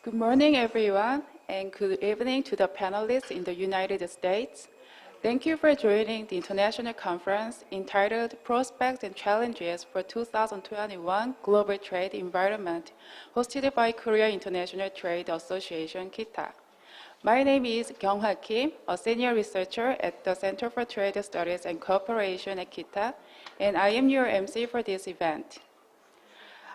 Good morning, everyone, and good evening to the panelists in the United States. Thank you for joining the international conference entitled Prospects and Challenges for 2021 Global Trade Environment, hosted by Korea International Trade Association, KITA. My name is Kyung-ha Kim, a senior researcher at the Center for Trade Studies and Cooperation at KITA, and I am your MC for this event.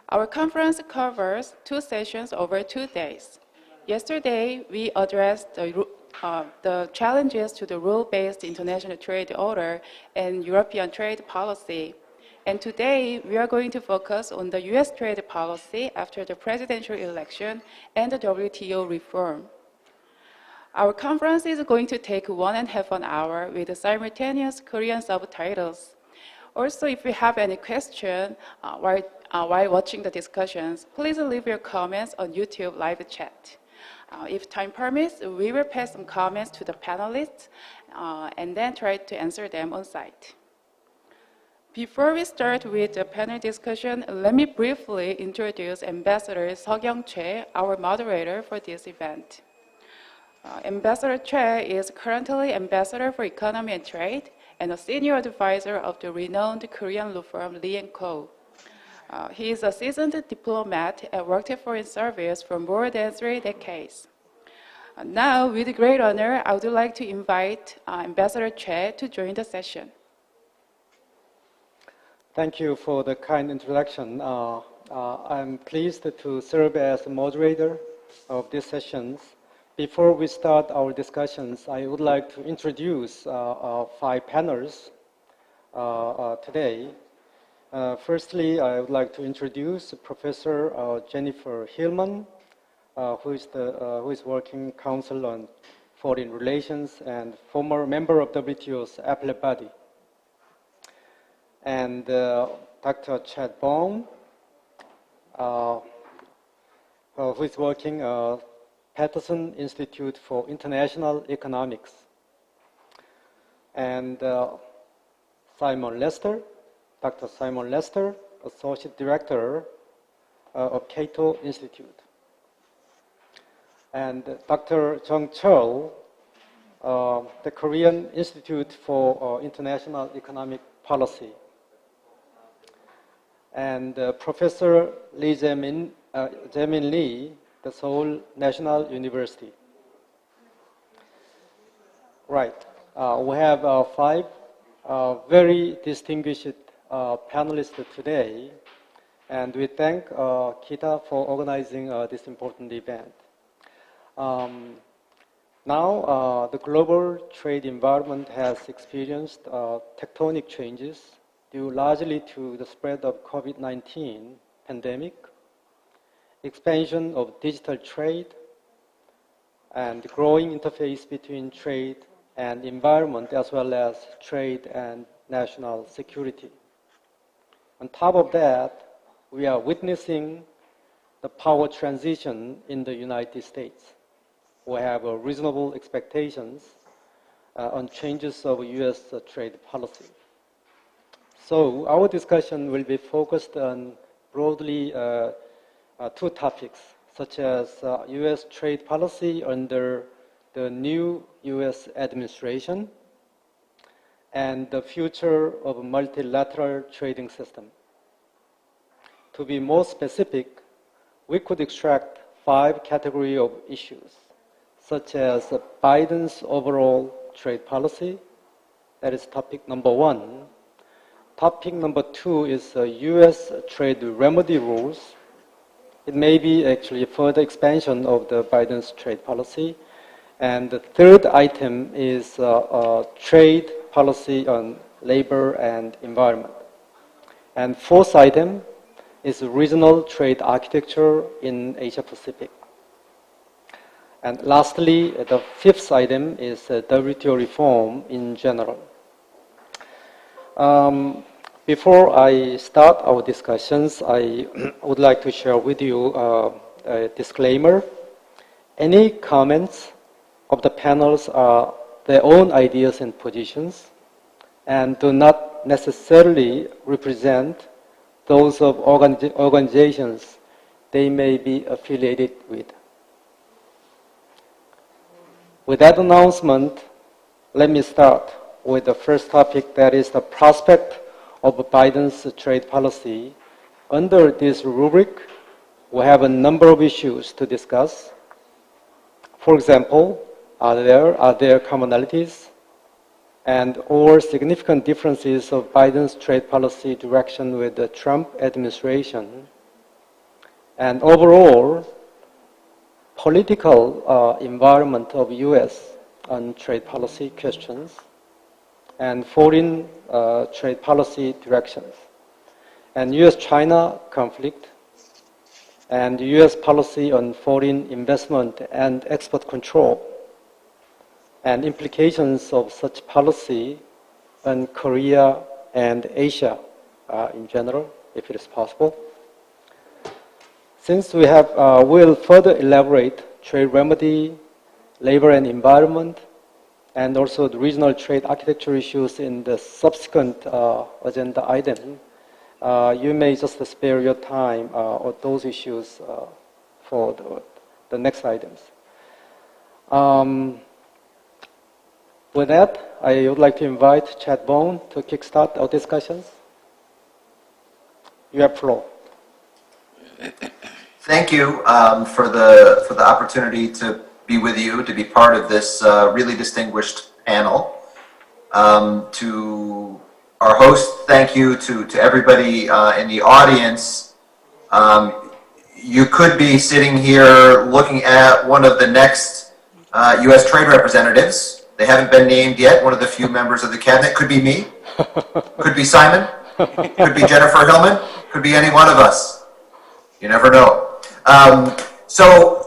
Our conference covers 2 sessions over 2 days. Yesterday, we addressed the challenges to the rule-based international trade order and European trade policy. And today, we are going to focus on the US trade policy after the presidential election and the WTO reform. Our conference is going to take 1.5 hours with simultaneous Korean subtitles. Also, if you have any question while watching the discussions, please leave your comments on YouTube live chat. If time permits, we will pass some comments to the panelists and then try to answer them on site. Before we start with the panel discussion, let me briefly introduce Ambassador Seokyoung Choi, our moderator for this event. Ambassador Choi is currently Ambassador for Economy and Trade and a senior advisor of the renowned Korean law firm Lee & Co. He is a seasoned diplomat and worked in foreign service for more than 3 decades. Now, with great honor, I would like to invite Ambassador Choi to join the session. Thank you for the kind introduction. I'm pleased to serve as moderator of these sessions. Before we start our discussions, I would like to introduce 5 panels today. Firstly, I would like to introduce Professor Jennifer Hillman, who is working counsel on foreign relations and former member of WTO's Appellate Body. And Dr. Chad Bown, who is working Peterson Institute for International Economics, and Simon Lester, Dr. Simon Lester, Associate Director of CATO Institute, and Dr. Seokyoung Choi, the Korean Institute for International Economic Policy, and Professor Jaemin Lee, the Seoul National University. Right. We have 5 very distinguished panelists today, and we thank KITA for organizing this important event. Now, the global trade environment has experienced tectonic changes due largely to the spread of COVID-19 pandemic, expansion of digital trade, and growing interface between trade and environment, as well as trade and national security. On top of that, we are witnessing the power transition in the United States. We have reasonable expectations on changes of U.S. trade policy. So our discussion will be focused on broadly 2 topics, such as U.S. trade policy under the new U.S. administration and the future of a multilateral trading system. To be more specific, we could extract 5 categories of issues, such as Biden's overall trade policy. That is topic number 1. Topic number 2 is U.S. trade remedy rules. It may be actually a further expansion of the Biden's trade policy. And the 3rd item is trade policy on labor and environment. And 4th item is regional trade architecture in Asia Pacific. And lastly, the 5th item is WTO reform in general. Before I start our discussions, I would like to share with you a disclaimer. Any comments of the panels are their own ideas and positions and do not necessarily represent those of organizations they may be affiliated with. With that announcement, let me start with the first topic, that is the prospect of Biden's trade policy. Under this rubric, we have a number of issues to discuss. For example, are there commonalities and/or significant differences of Biden's trade policy direction with the Trump administration? And overall, political environment of U.S. on trade policy questions and foreign trade policy directions, and U.S.-China conflict, and U.S. policy on foreign investment and export control, and implications of such policy on Korea and Asia in general, if it is possible. Since we will further elaborate trade remedy, labor and environment, and also the regional trade architecture issues in the subsequent agenda item, you may just spare your time on those issues for the next items. With that, I would like to invite Chad Bown to kickstart our discussions. You have floor. Thank you for the opportunity to be with you, to be part of this really distinguished panel. To our host, thank you to everybody in the audience. You could be sitting here looking at one of the next U.S. trade representatives. They haven't been named yet, one of the few members of the cabinet. Could be me, could be Simon, could be Jennifer Hillman, could be any one of us. You never know. So,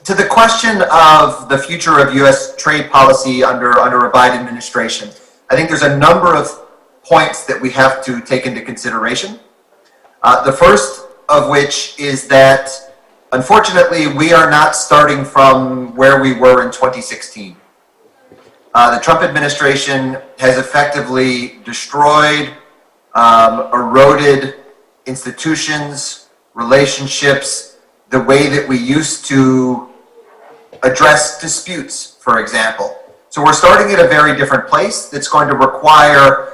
to the question of the future of U.S. trade policy under a Biden administration, I think there's a number of points that we have to take into consideration. The first of which is that, unfortunately, we are not starting from where we were in 2016. The Trump administration has effectively destroyed, eroded institutions, relationships, the way that we used to address disputes, for example. So we're starting at a very different place that's going to require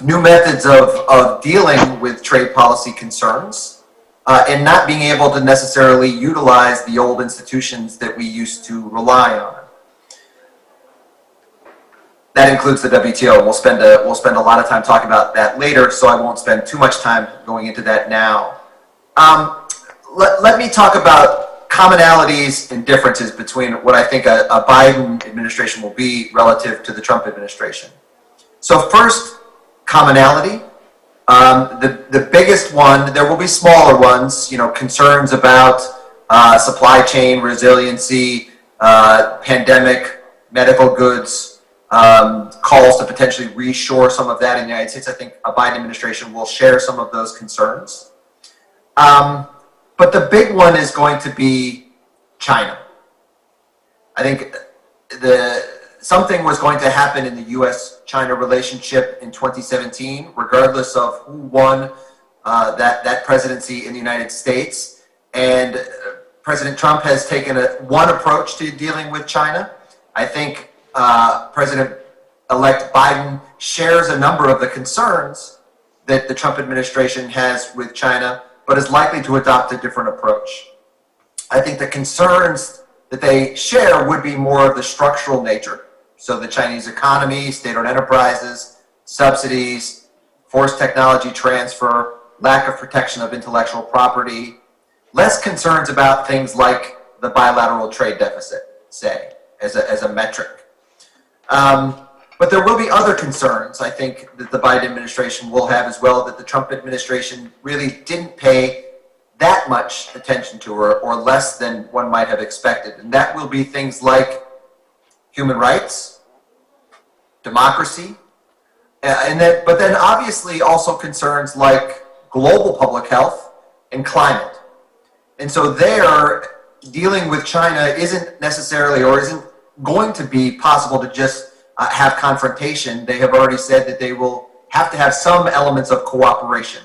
new methods of dealing with trade policy concerns and not being able to necessarily utilize the old institutions that we used to rely on. That includes the WTO. We'll spend a lot of time talking about that later, so I won't spend too much time going into that now. Let me talk about commonalities and differences between what I think a Biden administration will be relative to the Trump administration. So first, commonality. The biggest one, there will be smaller ones, concerns about supply chain resiliency, pandemic, medical goods, calls to potentially reshore some of that in the United States. I think a Biden administration will share some of those concerns. But the big one is going to be China. I think something was going to happen in the U.S.-China relationship in 2017, regardless of who won that presidency in the United States. And President Trump has taken one approach to dealing with China. I think President-elect Biden shares a number of the concerns that the Trump administration has with China, but is likely to adopt a different approach. I think the concerns that they share would be more of the structural nature. So the Chinese economy, state-owned enterprises, subsidies, forced technology transfer, lack of protection of intellectual property, less concerns about things like the bilateral trade deficit, say, as a metric. But there will be other concerns, I think, that the Biden administration will have as well, that the Trump administration really didn't pay that much attention to, or less than one might have expected. And that will be things like human rights, democracy, but then obviously also concerns like global public health and climate. And so there, dealing with China isn't necessarily, or isn't going to be possible to just have confrontation. They have already said that they will have to have some elements of cooperation,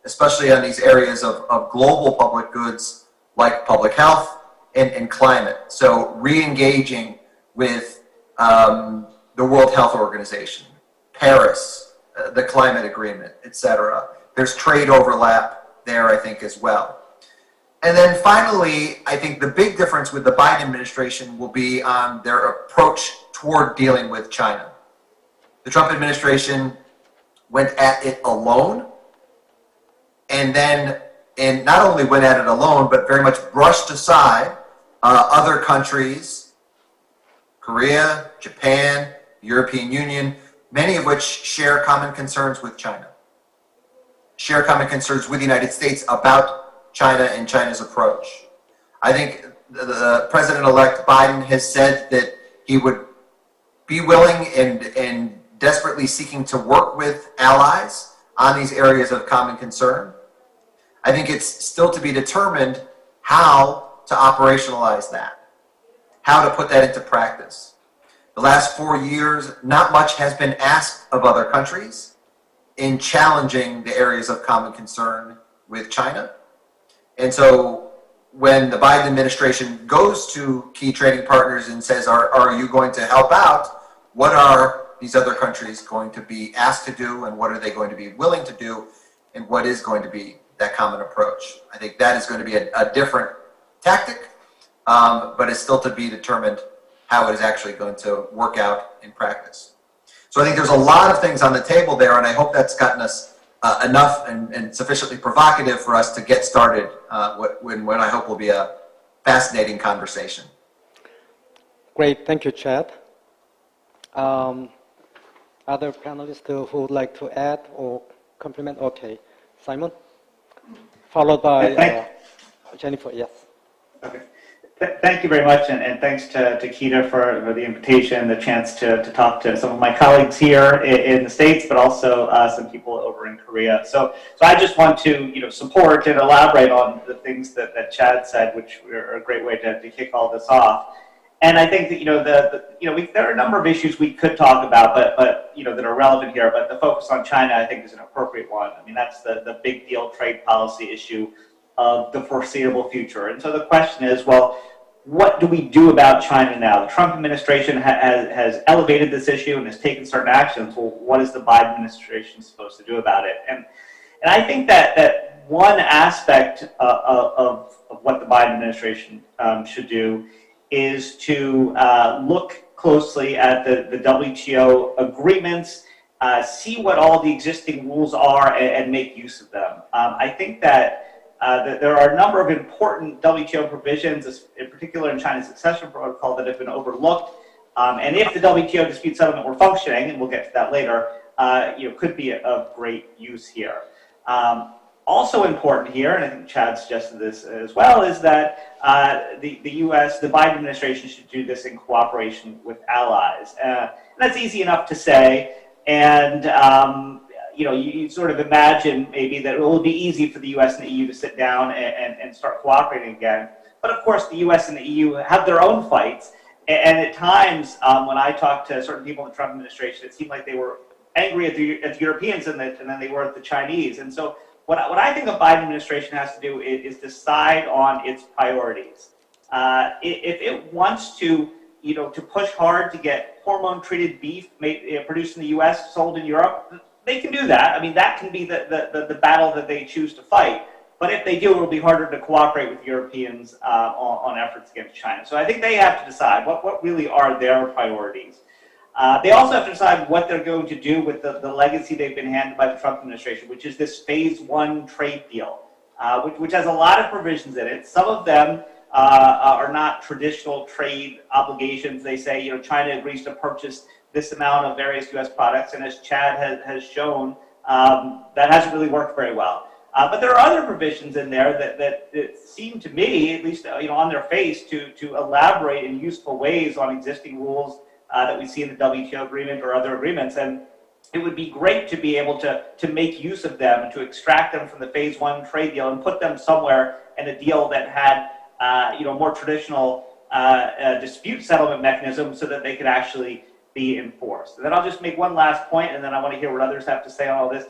especially on these areas of global public goods like public health and climate. So re-engaging with the World Health Organization, Paris, the climate agreement, etc. There's trade overlap there, I think, as well. And then finally, I think the big difference with the Biden administration will be on their approach toward dealing with China. The Trump administration went at it alone, and not only went at it alone, but very much brushed aside other countries, Korea, Japan, the European Union, many of which share common concerns with China, share common concerns with the United States about China and China's approach. I think the President-elect Biden has said that he would be willing and desperately seeking to work with allies on these areas of common concern. I think it's still to be determined how to operationalize that, how to put that into practice. The last 4 years, not much has been asked of other countries in challenging the areas of common concern with China. And so when the Biden administration goes to key trading partners and says, are you going to help out? What are these other countries going to be asked to do, and what are they going to be willing to do, and what is going to be that common approach? I think that is going to be a different tactic, but it's still to be determined how it is actually going to work out in practice. So I think there's a lot of things on the table there, and I hope that's gotten us enough and sufficiently provocative for us to get started when I hope will be a fascinating conversation. Great, thank you, Chad. Other panelists who would like to add or complement? Okay, Simon, followed by Jennifer, yes. Okay. Thank you very much, and thanks to Keita for the invitation, the chance to talk to some of my colleagues here in the States, but also some people over in Korea. So I just want to support and elaborate on the things that Chad said, which are a great way to kick all this off. And I think that there are a number of issues we could talk about, but that are relevant here. But the focus on China, I think, is an appropriate one. I mean, that's the big deal trade policy issue of the foreseeable future. And so the question is, well, what do we do about China now? The Trump administration has elevated this issue and has taken certain actions. Well, what is the Biden administration supposed to do about it? And I think that one aspect of what the Biden administration should do is to look closely at the WTO agreements, see what all the existing rules are, and make use of them. I think that there are a number of important WTO provisions, in particular in China's accession protocol, that have been overlooked. And if the WTO dispute settlement were functioning, and we'll get to that later, could be of great use here. Also important here, and I think Chad suggested this as well, is that the U.S., the Biden administration should do this in cooperation with allies. And that's easy enough to say, and you sort of imagine maybe that it will be easy for the U.S. and the EU to sit down and start cooperating again. But of course, the U.S. and the EU have their own fights, and at times when I talked to certain people in the Trump administration, it seemed like they were angry at the Europeans and then they were at the Chinese. And so what I think the Biden administration has to do is decide on its priorities. If it wants to push hard to get hormone-treated beef produced in the U.S., sold in Europe, they can do that. I mean, that can be the battle that they choose to fight. But if they do, it will be harder to cooperate with Europeans on efforts against China. So I think they have to decide what really are their priorities. They also have to decide what they're going to do with the legacy they've been handed by the Trump administration, which is this phase one trade deal, which has a lot of provisions in it. Some of them are not traditional trade obligations. They say, China agrees to purchase this amount of various U.S. products, and as Chad has shown, that hasn't really worked very well. But there are other provisions in there that seem to me, at least on their face, to elaborate in useful ways on existing rules that we see in the WTO agreement or other agreements. And it would be great to be able to make use of them and to extract them from the phase one trade deal and put them somewhere in a deal that had more traditional dispute settlement mechanism so that they could actually be enforced. And then I'll just make one last point, and then I want to hear what others have to say on all this.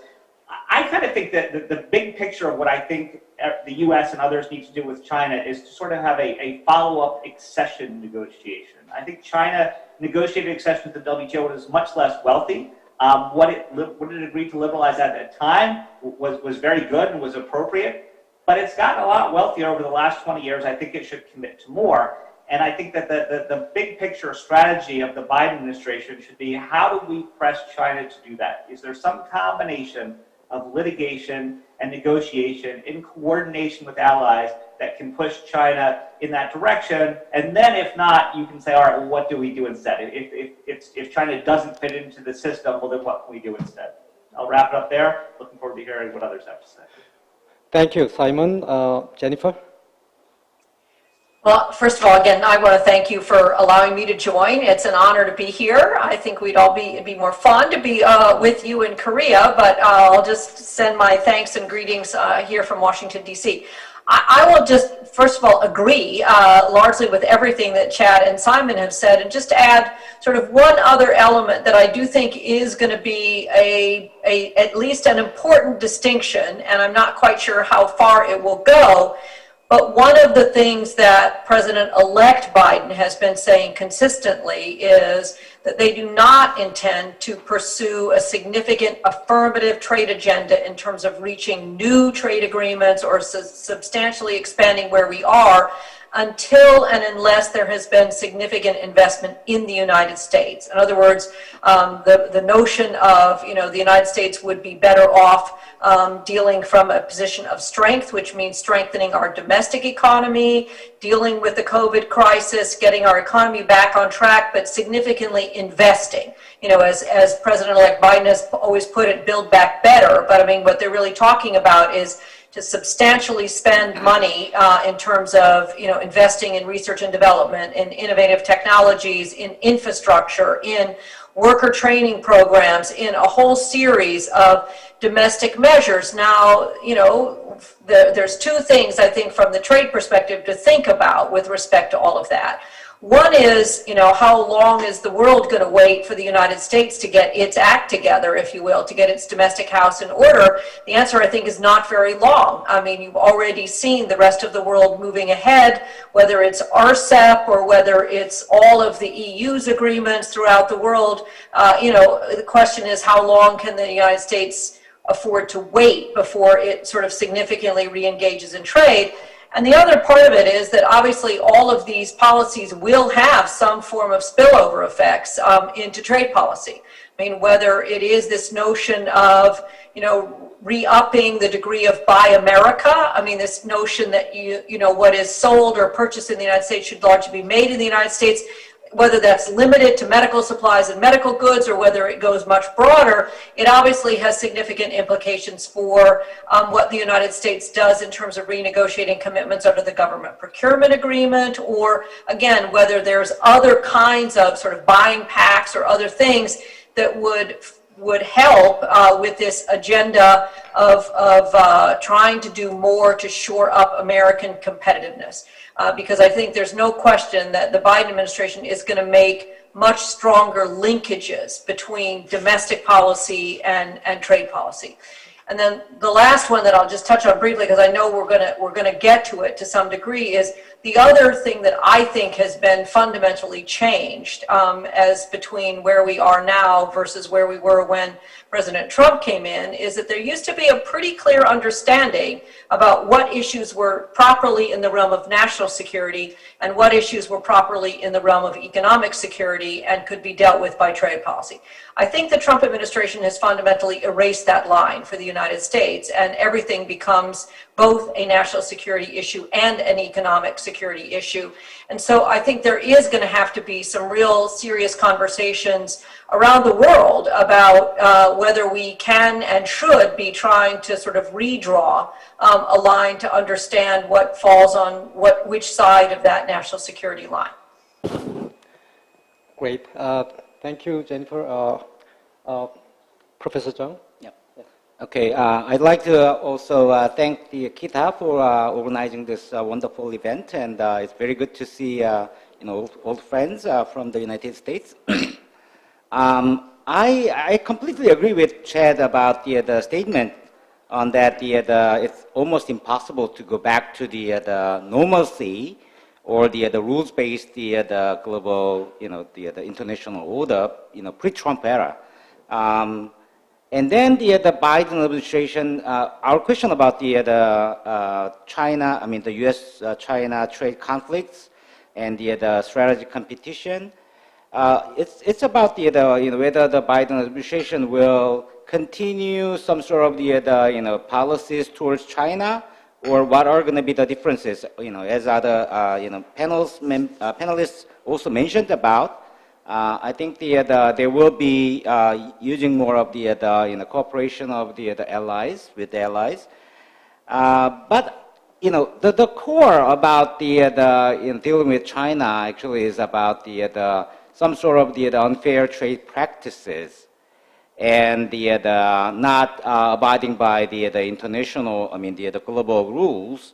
I I kind of think that the big picture of what I think the U.S. and others need to do with China is to sort of have a follow-up accession negotiation. I think China negotiated accession to the WTO when it was much less wealthy. What it agreed to liberalize at that time was very good and was appropriate, but it's gotten a lot wealthier over the last 20 years. I think it should commit to more. And I think that the big picture strategy of the Biden administration should be, how do we press China to do that? Is there some combination of litigation and negotiation in coordination with allies that can push China in that direction? And then if not, you can say, all right, well, what do we do instead? If China doesn't fit into the system, well, then what can we do instead? I'll wrap it up there. Looking forward to hearing what others have to say. Thank you, Simon. Jennifer? Well, first of all, again, I want to thank you for allowing me to join. It's an honor to be here. I think it'd be more fun to be with you in Korea, but I'll just send my thanks and greetings here from Washington, D.C. I will just, first of all, agree largely with everything that Chad and Simon have said, and just add sort of one other element that I do think is going to be at least an important distinction, and I'm not quite sure how far it will go. But one of the things that President-elect Biden has been saying consistently is that they do not intend to pursue a significant affirmative trade agenda in terms of reaching new trade agreements or substantially expanding where we are until and unless there has been significant investment in the United States. In other words, the notion of, the United States would be better off dealing from a position of strength, which means strengthening our domestic economy, dealing with the COVID crisis, getting our economy back on track, but significantly investing. As President-elect Biden has always put it, build back better. But I mean, what they're really talking about is to substantially spend money in terms of, investing in research and development, in innovative technologies, in infrastructure, in worker training programs, in a whole series of domestic measures. Now, there's two things, I think, from the trade perspective to think about with respect to all of that. One is, how long is the world going to wait for the United States to get its act together, if you will, to get its domestic house in order? The answer, I think, is not very long. I mean, you've already seen the rest of the world moving ahead, whether it's RCEP or whether it's all of the EU's agreements throughout the world. The question is, how long can the United States afford to wait before it sort of significantly re-engages in trade? And the other part of it is that obviously all of these policies will have some form of spillover effects into trade policy. I mean, whether it is this notion of, re-upping the degree of Buy America. I mean, this notion that, what is sold or purchased in the United States should largely be made in the United States, whether that's limited to medical supplies and medical goods or whether it goes much broader. It obviously has significant implications for what the United States does in terms of renegotiating commitments under the government procurement agreement, or again, whether there's other kinds of sort of buying pacts or other things that would help with this agenda of trying to do more to shore up American competitiveness. Because I think there's no question that the Biden administration is going to make much stronger linkages between domestic policy and trade policy. And then the last one that I'll just touch on briefly, because I know we're going to get to it to some degree, is the other thing that I think has been fundamentally changed as between where we are now versus where we were when President Trump came in, is that there used to be a pretty clear understanding about what issues were properly in the realm of national security and what issues were properly in the realm of economic security and could be dealt with by trade policy. I think the Trump administration has fundamentally erased that line for the United States, and everything becomes both a national security issue and an economic security issue. And so I think there is going to have to be some real serious conversations around the world about whether we can and should be trying to sort of redraw a line to understand what falls on which side of that national security line. Great. Thank you, Jennifer. Professor Chung? Yeah. Okay, I'd like to also thank the KITA for organizing this wonderful event, and it's very good to see old friends from the United States. I completely agree with Chad about the statement on that it's almost impossible to go back to the normalcy or the rules-based the global, the international order, pre-Trump era. And then the Biden administration, our question about the China, the U.S.-China trade conflicts and the strategic competition, it's about whether the Biden administration will continue some sort of the policies towards China, or what are going to be the differences, as other panelists also mentioned about. I think they will be using more of the cooperation of the allies with the allies, but the core about the dealing with China actually is about the some sort of the unfair trade practices and the not abiding by the international, the global rules.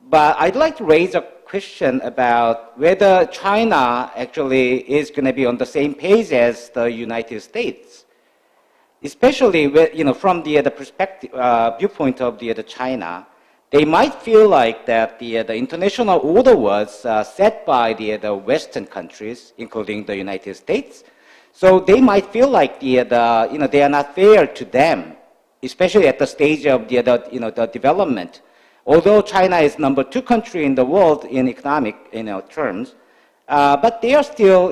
But I'd like to raise a question about whether China actually is going to be on the same page as the United States, especially from the perspective viewpoint of the China. They might feel like that the international order was set by the Western countries, including the United States. So they might feel like they are not fair to them, especially at the stage of the development. Although China is number 2 country in the world in economic terms, but they are still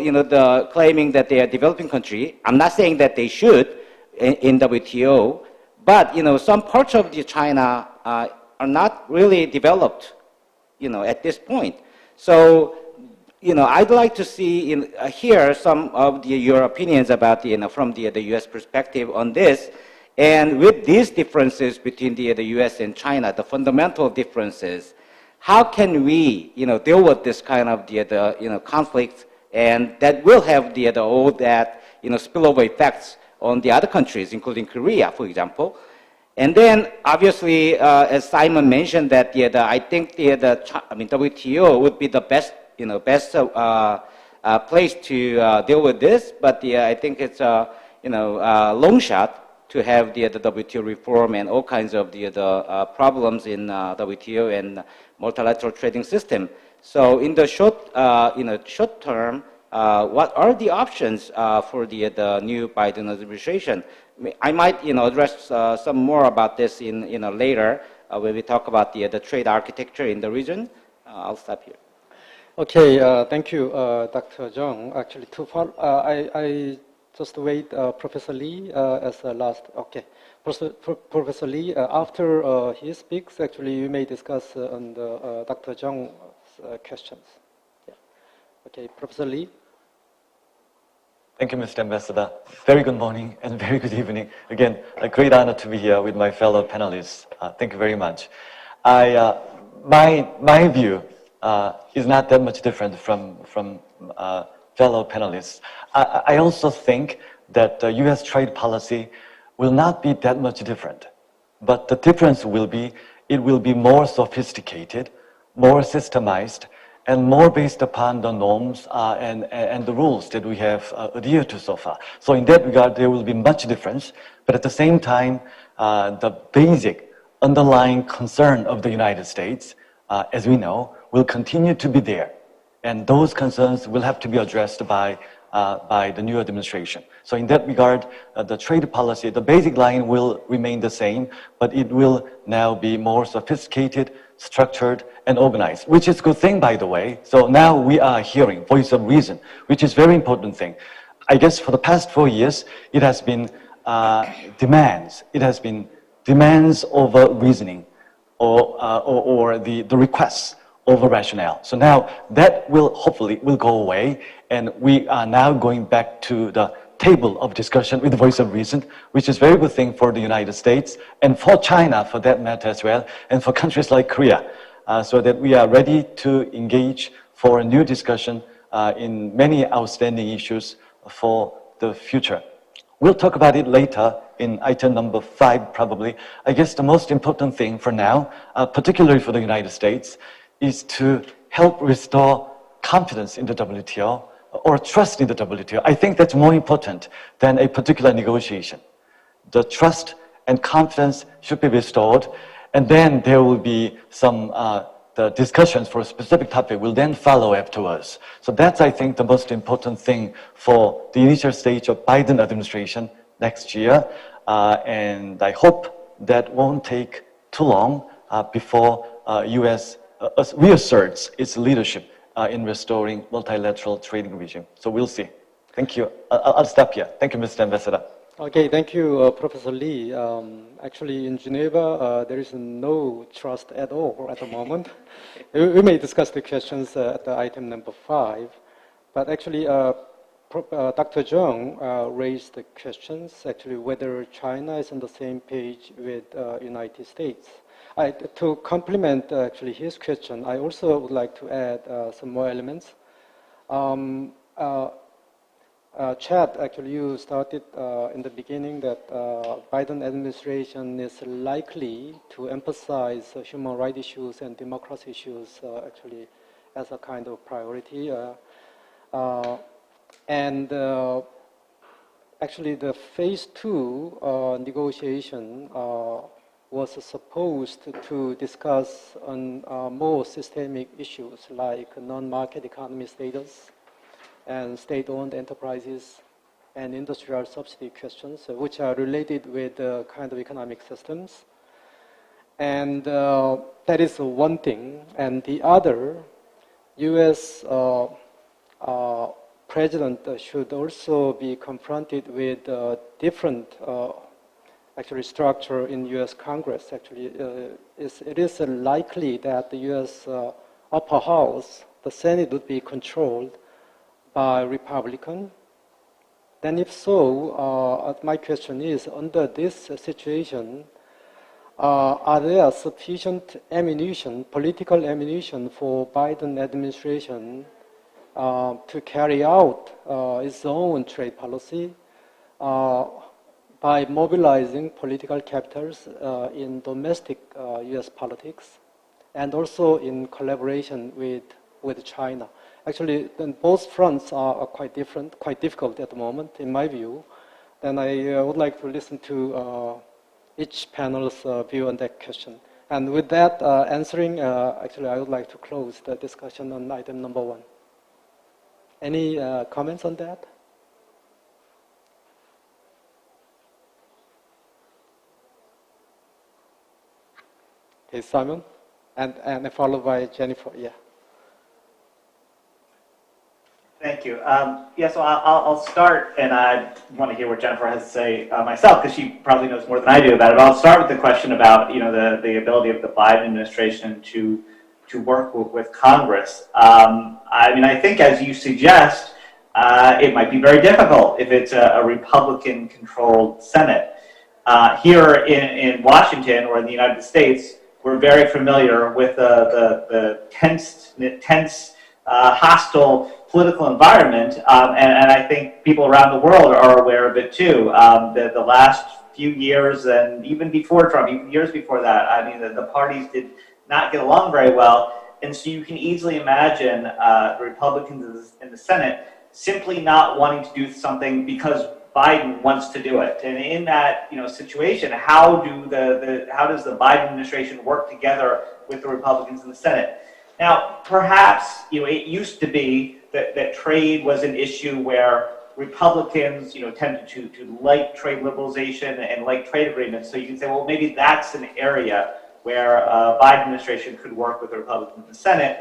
claiming that they are a developing country. I'm not saying that they should in WTO, but some parts of the China are not really developed at this point. So I'd like to see hear some of your opinions about from the U.S. perspective on this. And with these differences between the U.S. and China, the fundamental differences, how can we, deal with this kind of conflict, and that will have all that spillover effects on the other countries, including Korea, for example. And then, obviously, as Simon mentioned, that I think WTO would be the best place to deal with this. But I think it's a long shot to have the WTO reform and all kinds of the problems in WTO and multilateral trading system. So in the short term, what are the options for the new Biden administration? I might address some more about this in later when we talk about the trade architecture in the region. I'll stop here. Okay, thank you, Dr. Jung. Actually, I just wait Professor Lee as the last. Okay, Professor Lee, after he speaks, actually, you may discuss on the Dr. Jung's questions. Yeah. Okay, Professor Lee. Thank you, Mr. Ambassador. Very good morning and very good evening. Again, a great honor to be here with my fellow panelists. Thank you very much. My view is not that much different from fellow panelists. I also think that the U.S. trade policy will not be that much different. But the difference will be, it will be more sophisticated, more systemized, and more based upon the norms and the rules that we have adhered to so far. So in that regard, there will be much difference. But at the same time, the basic underlying concern of the United States, as we know, will continue to be there. And those concerns will have to be addressed by the new administration. So in that regard, the trade policy, the basic line will remain the same, but it will now be more sophisticated, structured, and organized, which is a good thing, by the way. So now we are hearing voice of reason, which is a very important thing. I guess for the past 4 years, it has been demands. It has been demands over reasoning or the requests over rationale. So now that will hopefully go away, and we are now going back to the table of discussion with the voice of reason, which is a very good thing for the United States and for China for that matter as well, and for countries like Korea, so that we are ready to engage for a new discussion in many outstanding issues for the future. We'll talk about it later in item number 5 probably. I guess the most important thing for now, particularly for the United States, is to help restore confidence in the WTO or trust in the WTO. I think that's more important than a particular negotiation. The trust and confidence should be restored. And then there will be some the discussions for a specific topic will then follow afterwards. So that's, I think, the most important thing for the initial stage of Biden administration next year. And I hope that won't take too long before U.S. Reasserts its leadership in restoring multilateral trading regime. So we'll see. Thank you. I'll stop here. Thank you, Mr. Ambassador. Okay, thank you, Professor Lee. Actually, in Geneva, there is no trust at all at the moment. We may discuss the questions at the item number 5, but actually, Dr. Chung raised the questions, actually, whether China is on the same page with United States. To complement, actually, his question, I also would like to add some more elements. Chad, actually, you started in the beginning that Biden administration is likely to emphasize human rights issues and democracy issues actually as a kind of priority. Actually, the phase 2 negotiation was supposed to discuss on more systemic issues like non-market economy status, and state-owned enterprises and industrial subsidy questions, which are related with the kind of economic systems. And that is one thing. And the other, U.S. President should also be confronted with different actually structure in U.S. Congress. Actually, it is likely that the U.S. upper house, the Senate, would be controlled by Republican. Then if so, my question is, under this situation, are there sufficient ammunition, political ammunition for Biden administration to carry out its own trade policy by mobilizing political capitals in domestic U.S. politics and also in collaboration with China? Actually, then both fronts are quite different, quite difficult at the moment, in my view. Then I would like to listen to each panel's view on that question. And with that answering, actually, I would like to close the discussion on item number 1. Any comments on that? Okay, Simon, and followed by Jennifer, yeah. Thank you. So I'll start, and I want to hear what Jennifer has to say myself, because she probably knows more than I do about it. But I'll start with the question about the ability of the Biden administration to work with Congress. I think, as you suggest, it might be very difficult if it's a Republican-controlled Senate. Here in Washington or in the United States, we're very familiar with the tense, hostile political environment, and I think people around the world are aware of it too. The last few years, and even before Trump, even years before that, the parties did not get along very well, and so you can easily imagine the Republicans in the Senate simply not wanting to do something because Biden wants to do it. And in that situation, how does the Biden administration work together with the Republicans in the Senate? Now, perhaps it used to be that trade was an issue where Republicans tended to like trade liberalization and like trade agreements. So you can say, well, maybe that's an area where Biden administration could work with the Republicans in the Senate.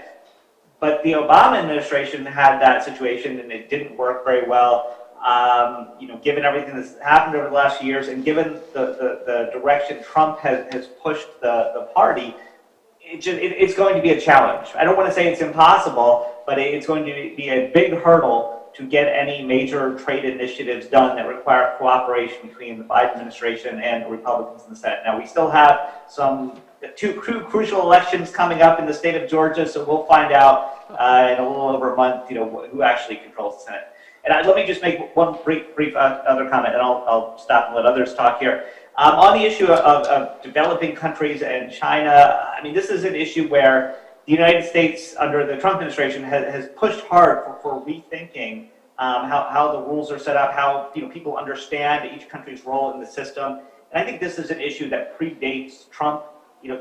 But the Obama administration had that situation, and it didn't work very well. Given everything that's happened over the last few years, and given the direction Trump has pushed the party, it's going to be a challenge. I don't want to say it's impossible, but it's going to be a big hurdle to get any major trade initiatives done that require cooperation between the Biden administration and the Republicans in the Senate. Now, we still have two crucial elections coming up in the state of Georgia, so we'll find out in a little over a month, who actually controls the Senate. And let me just make one brief other comment, and I'll stop and let others talk here. On the issue of developing countries and China, this is an issue where the United States, under the Trump administration, has pushed hard for rethinking how the rules are set up, how people understand each country's role in the system. And I think this is an issue that predates Trump.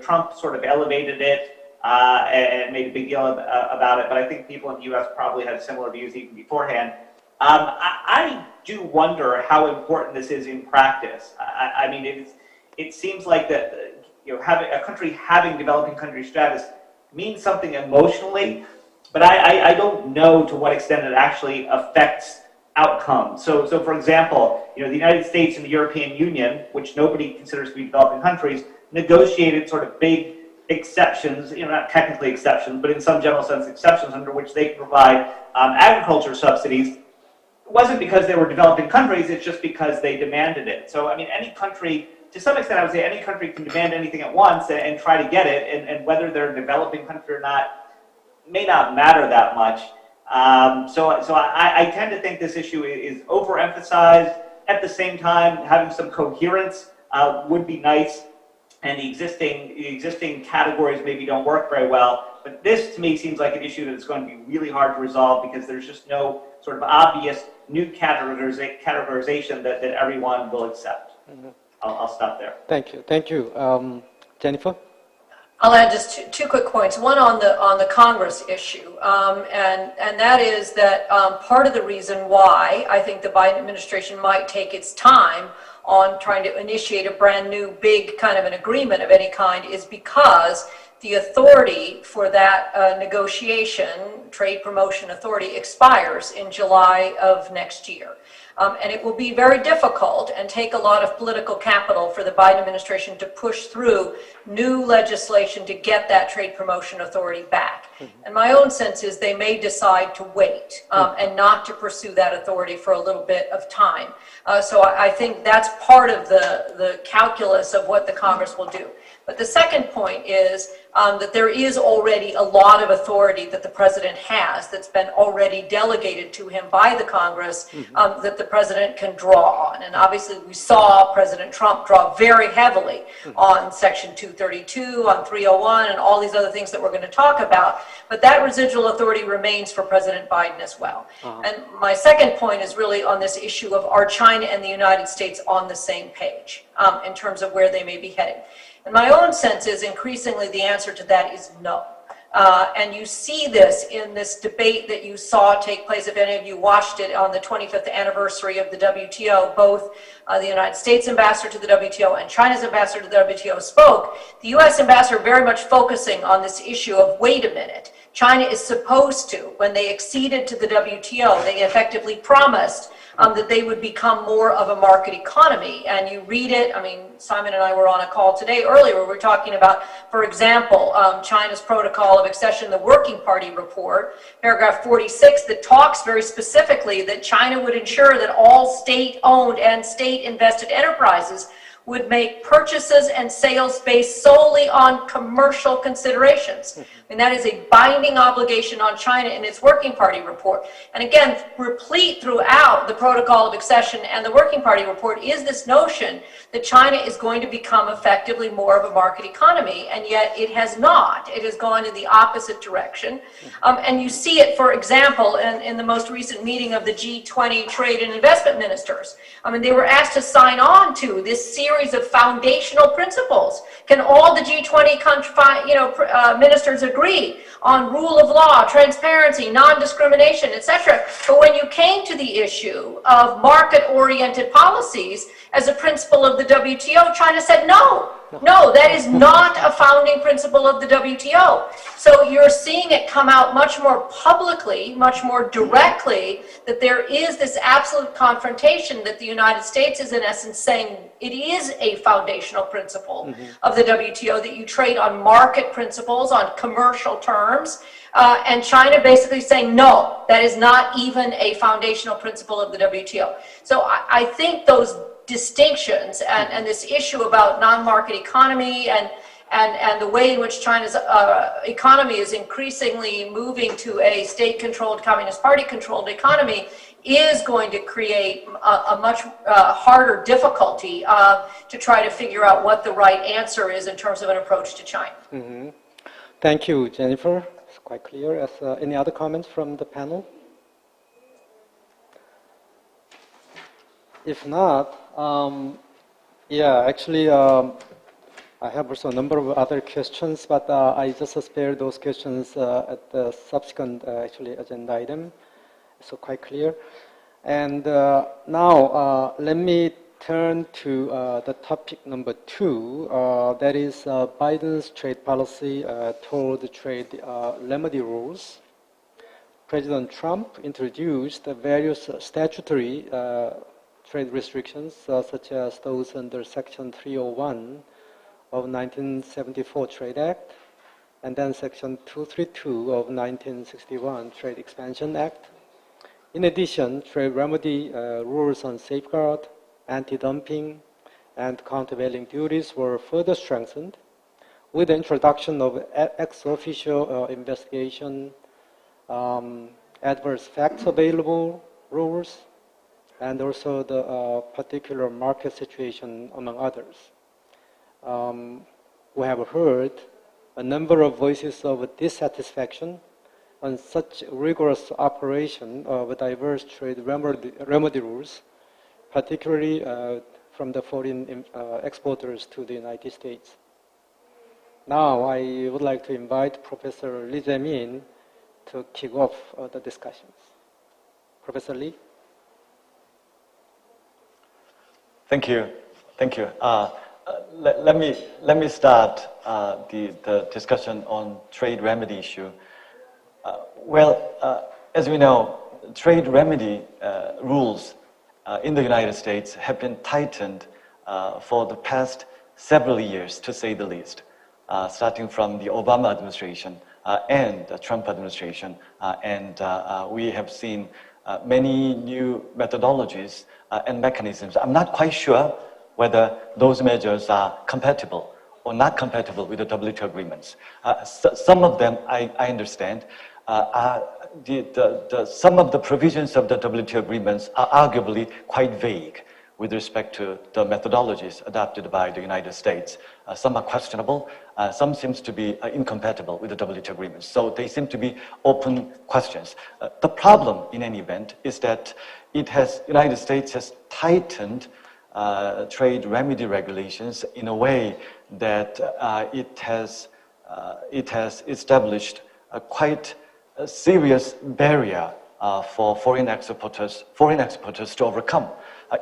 Trump sort of elevated it and made a big deal about it, but I think people in the U.S. probably had similar views even beforehand. I do wonder how important this is in practice. I mean, it seems like that having a country having developing country status means something emotionally, but I don't know to what extent it actually affects outcomes. So for example, the United States and the European Union, which nobody considers to be developing countries, negotiated sort of big exceptions, not technically exceptions, but in some general sense exceptions under which they provide agriculture subsidies. It wasn't because they were developing countries, it's just because they demanded it. So, I mean, any country, to some extent, I would say any country can demand anything at once and try to get it, and whether they're a developing country or not may not matter that much. So I tend to think this issue is overemphasized. At the same time, having some coherence would be nice, and the existing categories maybe don't work very well. But this, to me, seems like an issue that is going to be really hard to resolve because there's just no sort of obvious new categorization that everyone will accept. Mm-hmm. I'll stop there. Thank you. Thank you. Jennifer? I'll add just two quick points. One on the Congress issue, and that is that part of the reason why I think the Biden administration might take its time on trying to initiate a brand new big kind of an agreement of any kind is because the authority for that negotiation, trade promotion authority, expires in July of next year. And it will be very difficult and take a lot of political capital for the Biden administration to push through new legislation to get that trade promotion authority back. Mm-hmm. And my own sense is they may decide to wait and not to pursue that authority for a little bit of time. So I think that's part of the calculus of what the Congress will do. But the second point is that there is already a lot of authority that the president has that's been already delegated to him by the Congress that the president can draw on. And obviously we saw President Trump draw very heavily on Section 232, on 301, and all these other things that we're going to talk about. But that residual authority remains for President Biden as well. And my second point is really on this issue of are China and the United States on the same page in terms of where they may be heading. And my own sense is increasingly the answer to that is no. And you see this in this debate that you saw take place, if any of you watched it, on the 25th anniversary of the WTO. Both the United States ambassador to the WTO and China's ambassador to the WTO spoke. The U.S. ambassador very much focusing on this issue of, wait a minute, China is supposed to, when they acceded to the WTO, they effectively promised that they would become more of a market economy. And you read it, I mean, Simon and I were on a call today earlier where we're talking about, for example, China's protocol of accession, the Working Party report, paragraph 46, that talks very specifically that China would ensure that all state-owned and state-invested enterprises would make purchases and sales based solely on commercial considerations. And that is a binding obligation on China in its Working Party report. And again, replete throughout the Protocol of Accession and the Working Party report is this notion that China is going to become effectively more of a market economy, and yet it has not. It has gone in the opposite direction. And you see it, for example, in the most recent meeting of the G20 trade and investment ministers. I mean, they were asked to sign on to this series of foundational principles. Can all the G20 ministers agree on rule of law, transparency, non-discrimination, etc.? But when you came to the issue of market-oriented policies as a principle of the WTO, China said no. No, that is not a founding principle of the WTO. So you're seeing it come out much more publicly, much more directly, that there is this absolute confrontation that the United States is in essence saying it is a foundational principle of the WTO, that you trade on market principles, on commercial terms, and China basically saying, no, that is not even a foundational principle of the WTO. So I think those distinctions and this issue about non-market economy and the way in which China's economy is increasingly moving to a state-controlled, Communist Party-controlled economy is going to create a much harder difficulty to try to figure out what the right answer is in terms of an approach to China. Thank you, Jennifer. It's quite clear. Any other comments from the panel? If not, Yeah, actually, I have also a number of other questions, but I just spare those questions at the subsequent actually agenda item. So quite clear. And now let me turn to the topic number 2. That is Biden's trade policy toward trade remedy rules. President Trump introduced various statutory trade restrictions, such as those under Section 301 of 1974 Trade Act, and then Section 232 of 1961 Trade Expansion Act. In addition, trade remedy rules on safeguard, anti-dumping, and countervailing duties were further strengthened with the introduction of ex officio investigation, adverse facts available rules, and also the particular market situation, among others. We have heard a number of voices of dissatisfaction on such rigorous operation of diverse trade remedy rules, particularly from the foreign exporters to the United States. Now, I would like to invite Professor Lee Jaemin to kick off the discussions. Professor Lee? Thank you. Thank you. Let me start the discussion on trade remedy issue. As we know, trade remedy rules in the United States have been tightened for the past several years, to say the least, starting from the Obama administration and the Trump administration. We have seen many new methodologies and mechanisms. I'm not quite sure whether those measures are compatible or not compatible with the WTO agreements. Some of them, I understand, some of the provisions of the WTO agreements are arguably quite vague with respect to the methodologies adopted by the United States. Some are questionable, some seems to be incompatible with the WTO agreements. So they seem to be open questions. The problem, in any event, is that United States has tightened trade remedy regulations in a way that it has established a quite a serious barrier for foreign exporters to overcome.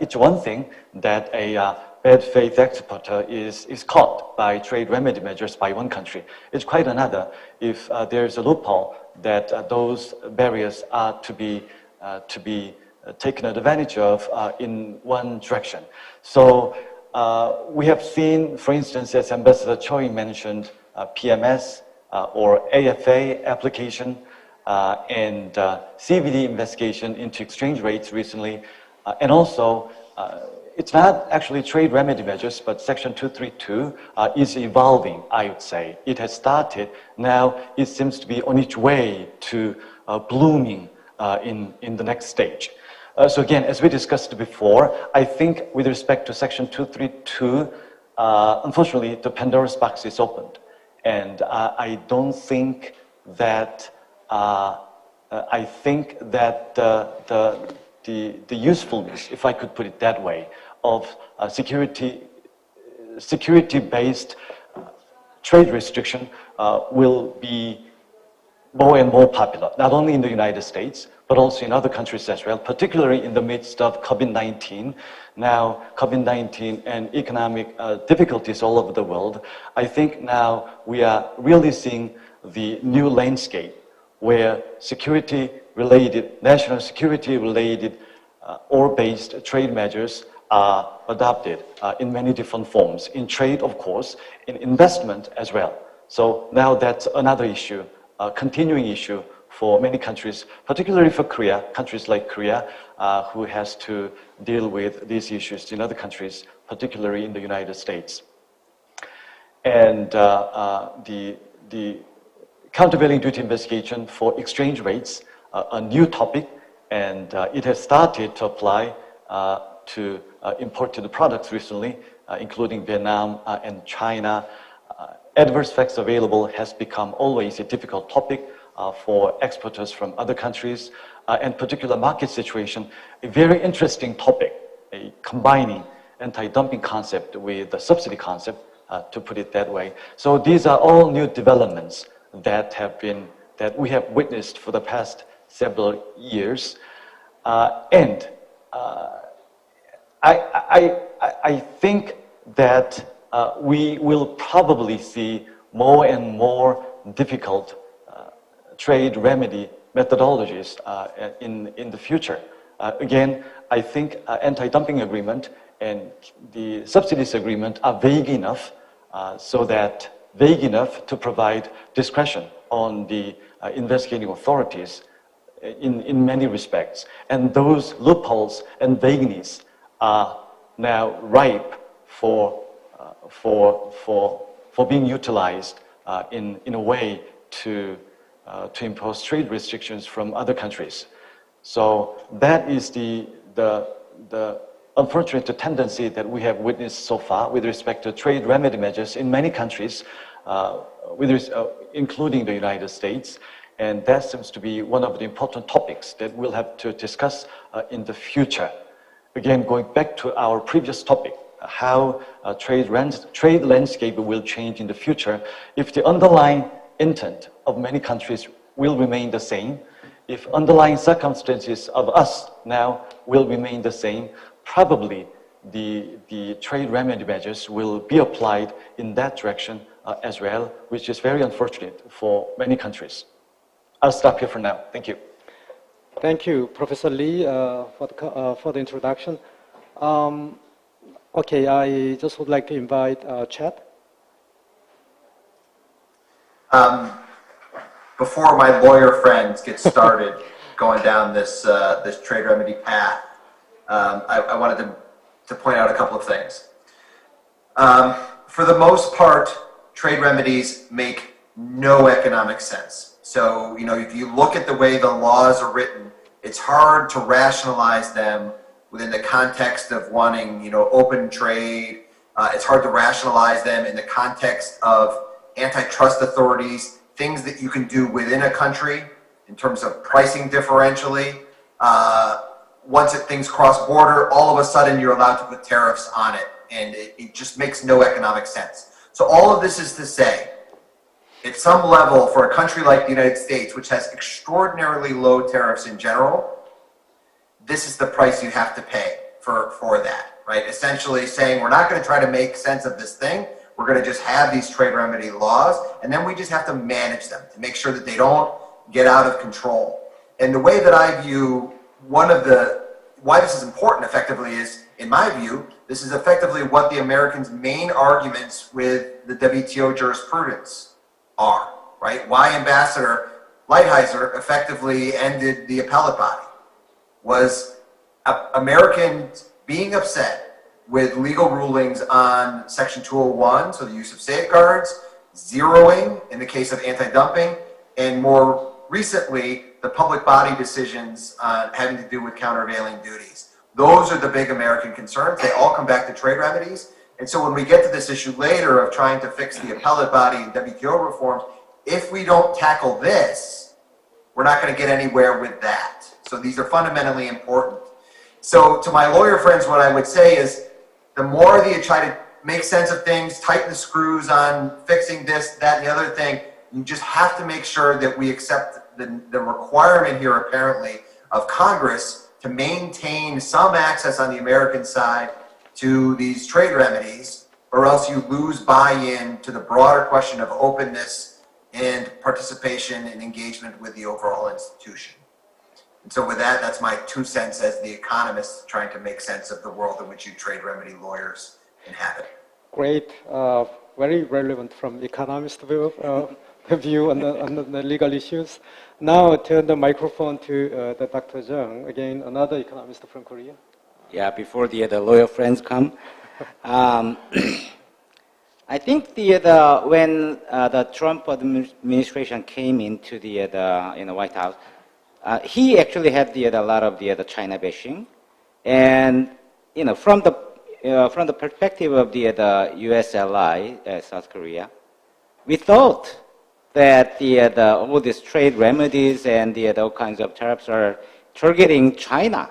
It's one thing that a bad faith exporter is caught by trade remedy measures by one country. It's quite another if there's a loophole that those barriers are to be taken advantage of in one direction. So we have seen, for instance, as Ambassador Choi mentioned, PMS or AFA application and CVD investigation into exchange rates recently. And also, it's not actually trade remedy measures, but Section 232 is evolving, I would say. It has started. Now it seems to be on its way to blooming in the next stage. So again, as we discussed before, I think with respect to Section 232, unfortunately, the Pandora's box is opened. And I don't think that, I think that the usefulness, if I could put it that way, of security-based trade restriction will be more and more popular, not only in the United States, but also in other countries as well, particularly in the midst of COVID-19. Now, COVID-19 and economic difficulties all over the world, I think now we are really seeing the new landscape where security-related, national security-related or based trade measures are adopted in many different forms. In trade, of course, in investment as well. So now that's another issue, a continuing issue for many countries, particularly for Korea, countries like Korea, who has to deal with these issues in other countries, particularly in the United States. And the countervailing duty investigation for exchange rates, a new topic, and it has started to apply to imported products recently, including Vietnam and China. Adverse facts available has become always a difficult topic for exporters from other countries, and particular market situation, a very interesting topic, combining anti-dumping concept with the subsidy concept, to put it that way. So these are all new developments that we have witnessed for the past several years. And I think that we will probably see more and more difficult trade remedy methodologies in the future. Again, I think anti-dumping agreement and the subsidies agreement are vague enough to provide discretion on the investigating authorities in many respects. And those loopholes and vagueness are now ripe for being utilized in a way to impose trade restrictions from other countries. So that is the unfortunate tendency that we have witnessed so far with respect to trade remedy measures in many countries, including the United States. And that seems to be one of the important topics that we'll have to discuss in the future. Again, going back to our previous topic, how trade landscape will change in the future. If the underlying intent of many countries will remain the same, if underlying circumstances of us now will remain the same, probably the trade remedy measures will be applied in that direction as well, which is very unfortunate for many countries. I'll stop here for now. Thank you. Thank you, Professor Lee, for the introduction. Okay, I just would like to invite Chad. Before my lawyer friends get started going down this trade remedy path, I wanted to point out a couple of things. For the most part, trade remedies make no economic sense. So, if you look at the way the laws are written, it's hard to rationalize them within the context of wanting, open trade. It's hard to rationalize them in the context of antitrust authorities, things that you can do within a country in terms of pricing differentially. Once things cross border, all of a sudden you're allowed to put tariffs on it, and it just makes no economic sense. So all of this is to say, at some level, for a country like the United States, which has extraordinarily low tariffs in general, this is the price you have to pay for that, right? Essentially saying, we're not going to try to make sense of this thing. We're going to just have these trade remedy laws, and then we just have to manage them to make sure that they don't get out of control. And the way that I view why this is important effectively is, in my view, this is effectively what the Americans' main arguments with the WTO jurisprudence are, right? Why Ambassador Lighthizer effectively ended the appellate body was Americans being upset with legal rulings on Section 201, so the use of safeguards, zeroing in the case of anti-dumping, and more recently, the public body decisions having to do with countervailing duties. Those are the big American concerns. They all come back to trade remedies. And so when we get to this issue later of trying to fix the appellate body and WTO reforms, if we don't tackle this, we're not going to get anywhere with that. So these are fundamentally important. So to my lawyer friends, what I would say is, the more that you try to make sense of things, tighten the screws on fixing this, that, and the other thing, you just have to make sure that we accept the requirement here, apparently, of Congress to maintain some access on the American side to these trade remedies, or else you lose buy-in to the broader question of openness and participation and engagement with the overall institution. And so with that, that's my 2 cents as the economist trying to make sense of the world in which you trade remedy lawyers inhabit. Great, very relevant from economist view on the legal issues. Now I turn the microphone to Dr. Chung, again, another economist from Korea. Yeah, before the lawyer friends come, I think when the Trump administration came into the White House, he actually had a lot of the China bashing, and from the perspective of the U.S. ally, South Korea, we thought that all these trade remedies and all kinds of tariffs are targeting China.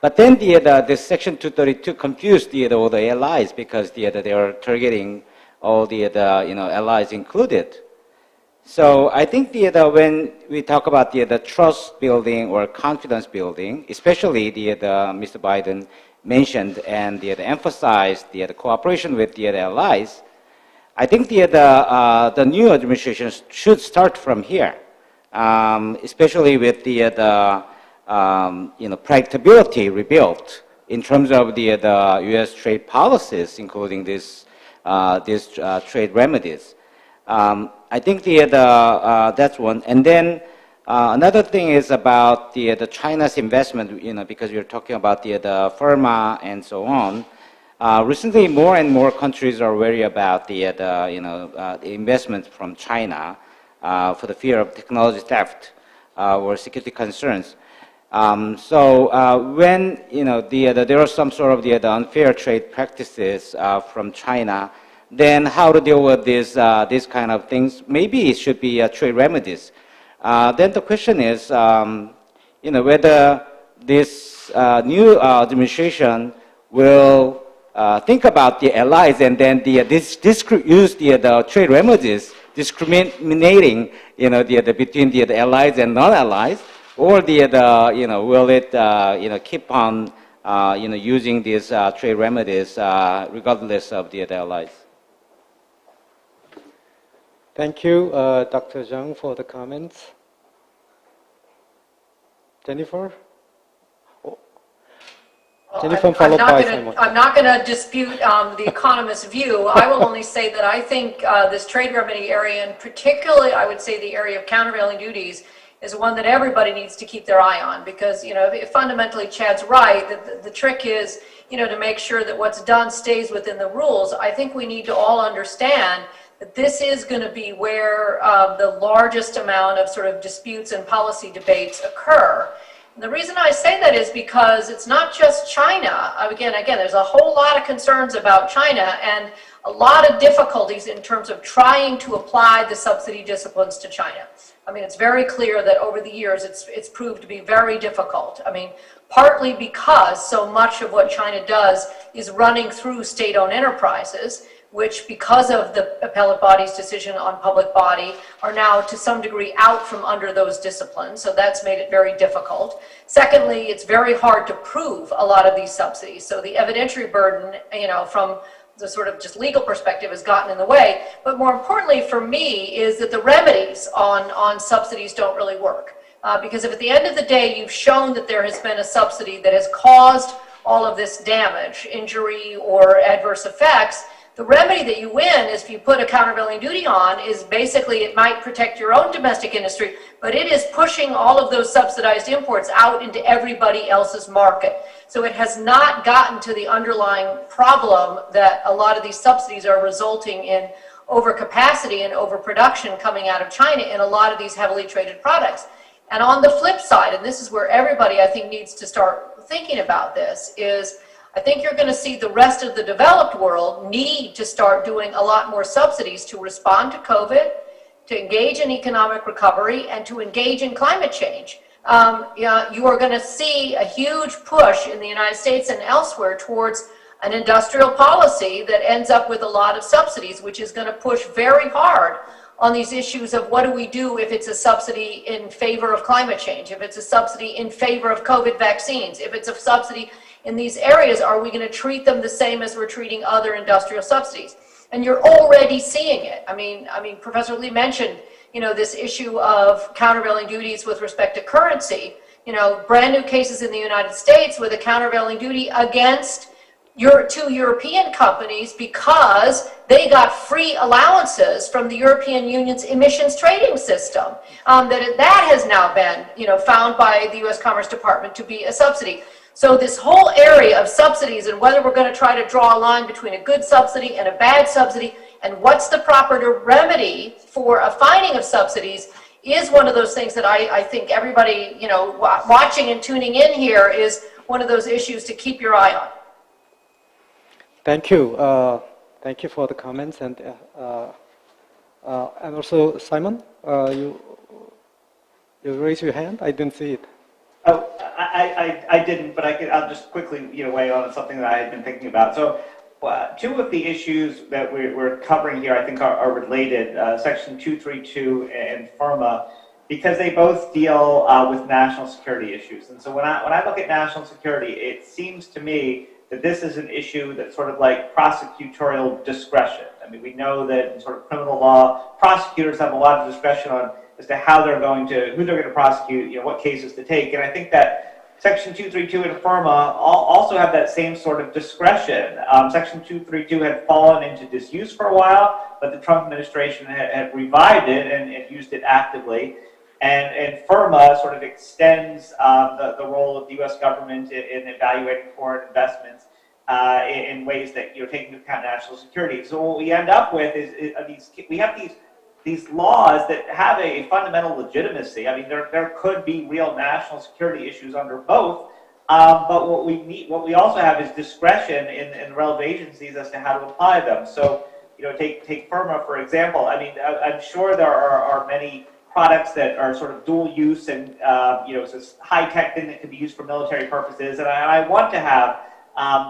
But then the Section 232 confused all the allies because they are targeting all the allies included. So I think when we talk about the trust building or confidence building, especially Mr. Biden mentioned and emphasized the cooperation with the cooperation I think the new administration should start from here, especially with the predictability rebuilt in terms of the U.S. trade policies, including these trade remedies. I think that's one. And then another thing is about the China's investment, because you're talking about the pharma and so on. Recently, more and more countries are worried about the investment from China for the fear of technology theft or security concerns. So when there are some sort of the unfair trade practices from China, then how to deal with these kind of things? Maybe it should be trade remedies. Then the question is, whether this new administration will think about the allies and then use the trade remedies, discriminating, between the allies and non-allies, or will it, keep on, using these trade remedies regardless of the allies? Thank you, Dr. Chung, for the comments. Jennifer? Jennifer, followed by Simon. I'm not going to dispute the economist's view. I will only say that I think this trade remedy area, and particularly I would say the area of countervailing duties, is one that everybody needs to keep their eye on, because fundamentally Chad's right. The trick is to make sure that what's done stays within the rules. I think we need to all understand that this is going to be where the largest amount of sort of disputes and policy debates occur. And the reason I say that is because it's not just China. Again, there's a whole lot of concerns about China and a lot of difficulties in terms of trying to apply the subsidy disciplines to China. I mean, it's very clear that over the years it's proved to be very difficult. I mean, partly because so much of what China does is running through state-owned enterprises, which, because of the appellate body's decision on public body, are now to some degree out from under those disciplines. So that's made it very difficult. Secondly, it's very hard to prove a lot of these subsidies. So the evidentiary burden, from the sort of just legal perspective has gotten in the way. But more importantly for me is that the remedies on subsidies don't really work. Because if at the end of the day you've shown that there has been a subsidy that has caused all of this damage, injury, or adverse effects, the remedy that you win is if you put a countervailing duty on is basically it might protect your own domestic industry, but it is pushing all of those subsidized imports out into everybody else's market. So it has not gotten to the underlying problem that a lot of these subsidies are resulting in overcapacity and overproduction coming out of China in a lot of these heavily traded products. And on the flip side, and this is where everybody I think needs to start thinking about this, is I think you're going to see the rest of the developed world need to start doing a lot more subsidies to respond to COVID, to engage in economic recovery, and to engage in climate change. You are going to see a huge push in the United States and elsewhere towards an industrial policy that ends up with a lot of subsidies, which is going to push very hard on these issues of what do we do if it's a subsidy in favor of climate change, if it's a subsidy in favor of COVID vaccines, if it's a subsidy in these areas, are we going to treat them the same as we're treating other industrial subsidies? And you're already seeing it. I mean, Professor Lee mentioned, this issue of countervailing duties with respect to currency. Brand new cases in the United States with a countervailing duty against two European companies because they got free allowances from the European Union's emissions trading system. That has now been, found by the U.S. Commerce Department to be a subsidy. So this whole area of subsidies and whether we're going to try to draw a line between a good subsidy and a bad subsidy and what's the proper remedy for a finding of subsidies is one of those things that I think everybody, watching and tuning in here is one of those issues to keep your eye on. Thank you. Thank you for the comments. And also, Simon, you raised your hand? I didn't see it. Oh, I didn't, but I'll just quickly weigh on something that I had been thinking about. So two of the issues that we're covering here, I think, are related, Section 232 and FIRMA, because they both deal with national security issues. And so when I look at national security, it seems to me that this is an issue that's sort of like prosecutorial discretion. I mean, we know that in sort of criminal law, prosecutors have a lot of discretion on as to how they're going to, who they're going to prosecute, what cases to take. And I think that Section 232 and FIRMA also have that same sort of discretion. Section 232 had fallen into disuse for a while, but the Trump administration had revived it and used it actively. And FIRMA sort of extends the role of the U.S. government in evaluating foreign investments in ways that take into account national security. So what we end up with is we have these laws that have a fundamental legitimacy. I mean, there could be real national security issues under both, but what we also have is discretion in relevant agencies as to how to apply them. So take FIRMA for example. I mean, I'm sure there are many products that are sort of dual use and it's this high-tech thing that can be used for military purposes, and I want to have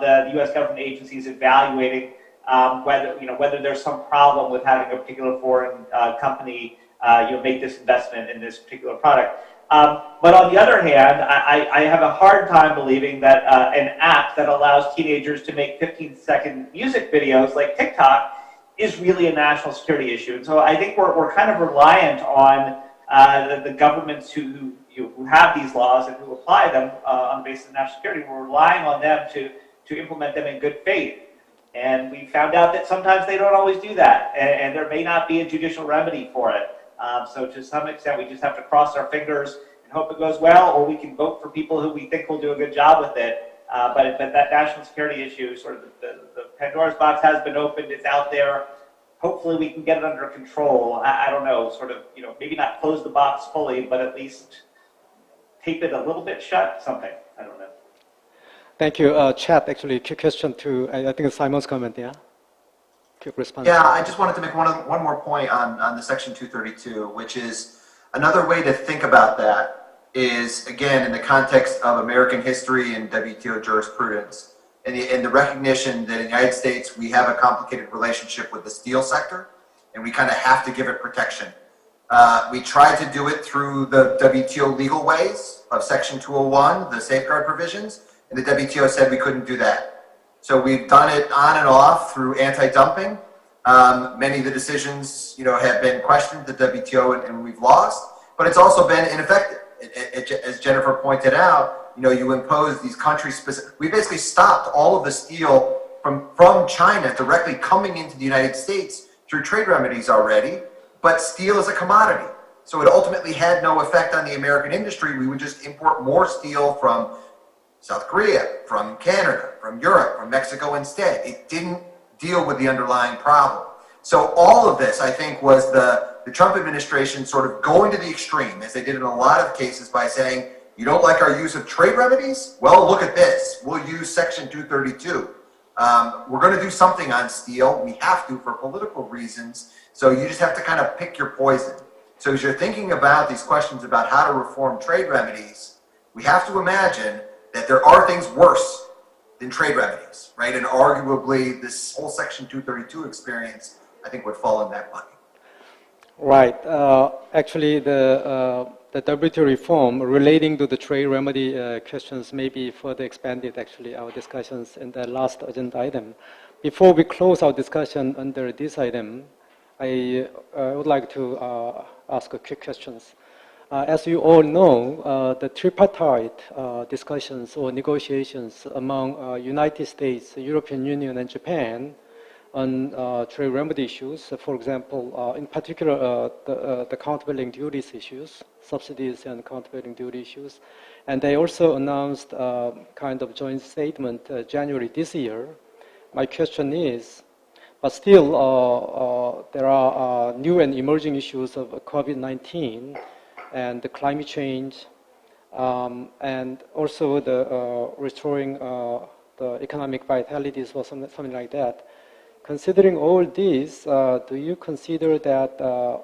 the U.S. government agencies evaluating whether there's some problem with having a particular foreign company make this investment in this particular product. But on the other hand, I have a hard time believing that an app that allows teenagers to make 15-second music videos like TikTok is really a national security issue. And so I think we're kind of reliant on the governments who have these laws and who apply them on the basis of national security. We're relying on them to implement them in good faith. And we found out that sometimes they don't always do that, and there may not be a judicial remedy for it. So to some extent, we just have to cross our fingers and hope it goes well, or we can vote for people who we think will do a good job with it. But that national security issue, sort of the Pandora's box has been opened, it's out there. Hopefully we can get it under control. I don't know, sort of, maybe not close the box fully, but at least tape it a little bit shut, something. I don't know. Thank you. Chat, actually, quick question to, I think it's Simon's comment, yeah? Quick response. Yeah, I just wanted to make one more point on the Section 232, which is another way to think about that is, again, in the context of American history and WTO jurisprudence, and the recognition that in the United States, we have a complicated relationship with the steel sector, and we kind of have to give it protection. We tried to do it through the WTO legal ways of Section 201, the safeguard provisions, and the WTO said we couldn't do that. So we've done it on and off through anti-dumping. Many of the decisions, have been questioned at the WTO and we've lost, but it's also been ineffective. As Jennifer pointed out, you impose these country-specific. We basically stopped all of the steel from China directly coming into the United States through trade remedies already, but steel is a commodity. So it ultimately had no effect on the American industry. We would just import more steel from South Korea, from Canada, from Europe, from Mexico instead. It didn't deal with the underlying problem. So all of this, I think, was the Trump administration sort of going to the extreme, as they did in a lot of cases, by saying, you don't like our use of trade remedies? Well, look at this. We'll use Section 232. We're going to do something on steel. We have to for political reasons. So you just have to kind of pick your poison. So as you're thinking about these questions about how to reform trade remedies, we have to imagine that there are things worse than trade remedies, right? And arguably, this whole Section 232 experience, I think, would fall in that bucket. Right. Actually, the WTO reform relating to the trade remedy questions may be further expanded, actually, our discussions in the last agenda item. Before we close our discussion under this item, I would like to ask a quick questions. As you all know, the tripartite discussions or negotiations among United States, the European Union, and Japan on trade remedy issues, for example, in particular, the countervailing duties issues, subsidies and countervailing duty issues. And they also announced kind of joint statement January this year. My question is, but still, there are new and emerging issues of COVID-19 and the climate change, and also the restoring the economic vitalities or something like that. Considering all this, do you consider that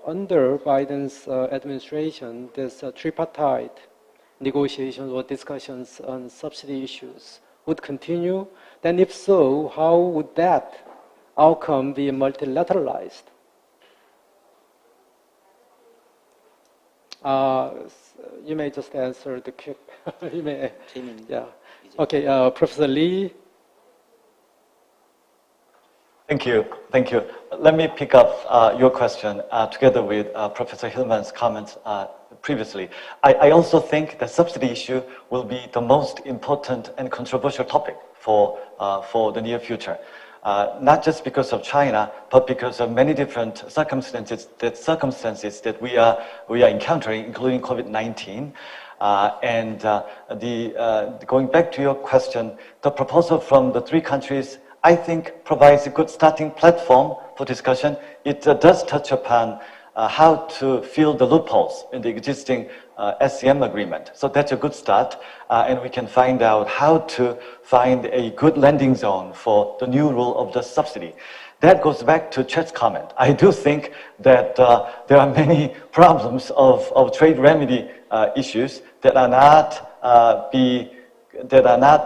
under Biden's administration, this tripartite negotiations or discussions on subsidy issues would continue, then if so, how would that outcome be multilateralized? You may just answer the quick. You may, yeah. Okay, Professor Lee. Thank you. Thank you. Let me pick up your question together with Professor Hillman's comments previously. I also think the subsidy issue will be the most important and controversial topic for the near future. Not just because of China, but because of many different circumstances that we are encountering, including COVID-19. Going back to your question, the proposal from the three countries, I think, provides a good starting platform for discussion. It does touch upon how to fill the loopholes in the existing SCM agreement. So that's a good start, and we can find out how to find a good landing zone for the new rule of the subsidy. That goes back to Chet's comment. I do think that there are many problems of trade remedy issues that are not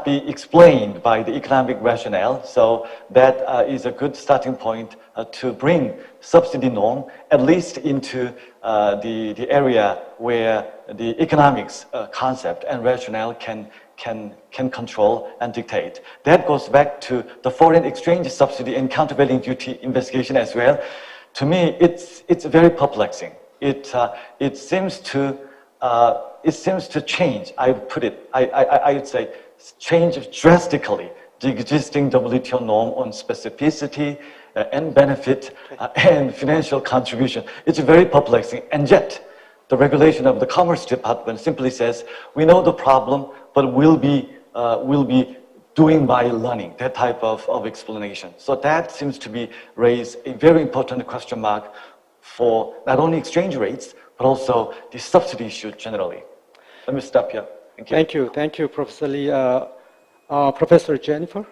be explained by the economic rationale. So that is a good starting point to bring subsidy norm at least into the area where the economics concept and rationale can control and dictate. That goes back to the foreign exchange subsidy and countervailing duty investigation as well. To me, it's very perplexing. It seems to change. I would say change drastically the existing WTO norm on specificity and benefit and financial contribution. It's very perplexing, and yet the regulation of the Commerce Department simply says we know the problem, but we'll be doing by learning. That type of explanation. So that seems to raise a very important question mark for not only exchange rates but also the subsidy issue generally. Let me stop here. Thank you. Thank you, Professor Lee. Professor Jennifer?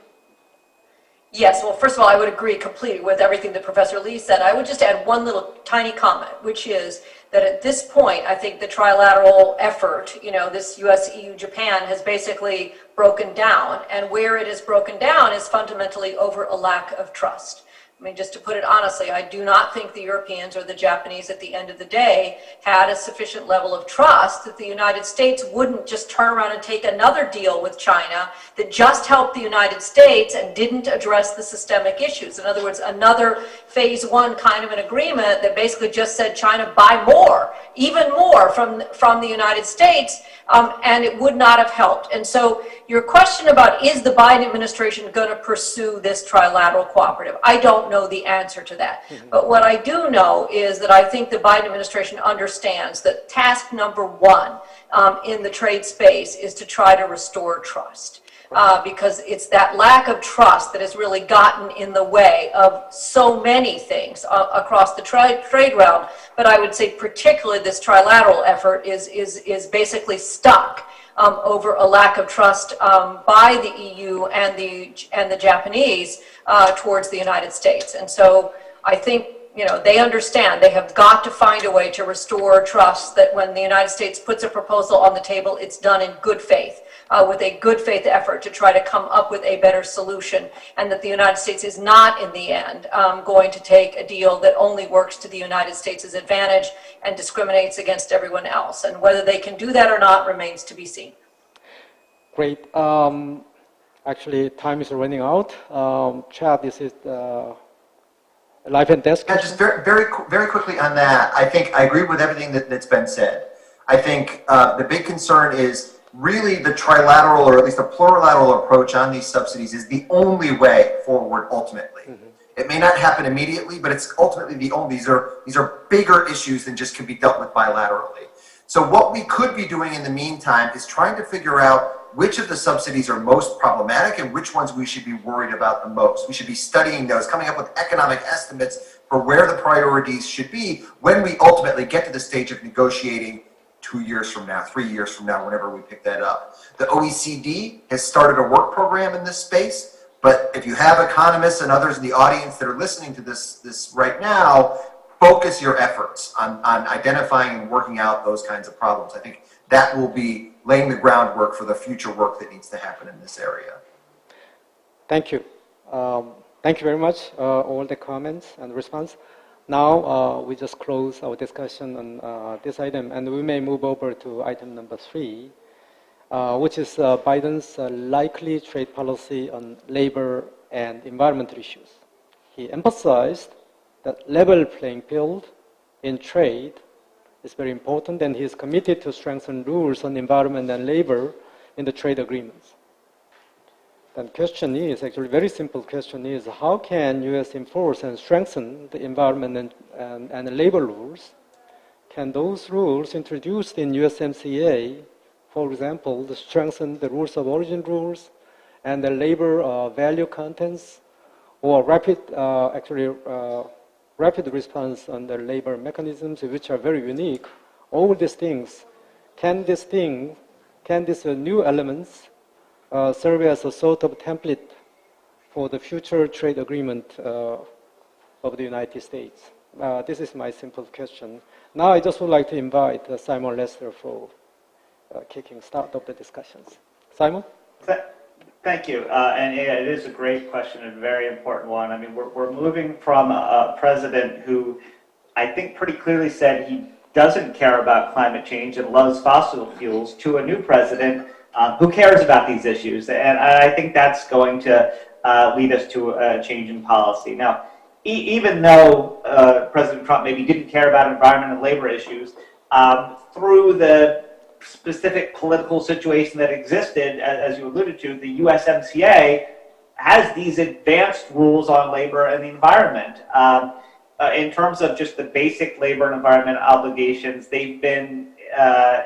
Yes, well, first of all, I would agree completely with everything that Professor Lee said. I would just add one little tiny comment, which is that at this point, I think the trilateral effort, this US, EU, Japan has basically broken down. And where it is broken down is fundamentally over a lack of trust. I mean, just to put it honestly, I do not think the Europeans or the Japanese at the end of the day had a sufficient level of trust that the United States wouldn't just turn around and take another deal with China that just helped the United States and didn't address the systemic issues. In other words, another phase one kind of an agreement that basically just said China buy more, even more from the United States, and it would not have helped. And so your question about is the Biden administration going to pursue this trilateral cooperative? I don't know the answer to that. But what I do know is that I think the Biden administration understands that task number one in the trade space is to try to restore trust. Because it's that lack of trust that has really gotten in the way of so many things across the trade realm. But I would say particularly this trilateral effort is basically stuck over a lack of trust by the EU and the Japanese towards the United States. And so I think they understand they have got to find a way to restore trust, that when the United States puts a proposal on the table, it's done in good faith. With a good faith effort to try to come up with a better solution, and that the United States is not in the end going to take a deal that only works to the United States' advantage and discriminates against everyone else. And whether they can do that or not remains to be seen. Great. Actually, time is running out. Chad, this is live and desk. Yeah, just very quickly on that. I think I agree with everything that's been said. I think the big concern is really the trilateral, or at least a plurilateral approach on these subsidies is the only way forward ultimately. It may not happen immediately, but it's ultimately the only. These are bigger issues than just can be dealt with bilaterally. So what we could be doing in the meantime is trying to figure out which of the subsidies are most problematic and which ones we should be worried about the most. We should be studying those, coming up with economic estimates for where the priorities should be when we ultimately get to the stage of negotiating 2 years from now, 3 years from now, whenever we pick that up. The OECD has started a work program in this space, but if you have economists and others in the audience that are listening to this right now, focus your efforts on identifying and working out those kinds of problems. I think that will be laying the groundwork for the future work that needs to happen in this area. Thank you. Thank you very much, all the comments and response. Now we just close our discussion on this item, and we may move over to item number 3, which is Biden's likely trade policy on labor and environmental issues. He emphasized that level playing field in trade is very important, and he is committed to strengthen rules on environment and labor in the trade agreements. The question is, actually very simple question is, how can U.S. enforce and strengthen the environment and labor rules? Can those rules introduced in USMCA, for example, to strengthen the rules of origin rules and the labor value contents, or rapid response on the labor mechanisms, which are very unique? All these things, can these new elements serve as a sort of template for the future trade agreement of the United States? This is my simple question. Now I just would like to invite Simon Lester for kicking start of the discussions. Simon? Thank you. And it is a great question and a very important one. I mean, we're moving from a president who I think pretty clearly said he doesn't care about climate change and loves fossil fuels to a new president who cares about these issues. And I think that's going to lead us to a change in policy. Now, even though President Trump maybe didn't care about environment and labor issues, through the specific political situation that existed, as you alluded to, the USMCA has these advanced rules on labor and the environment. In terms of just the basic labor and environment obligations, they've been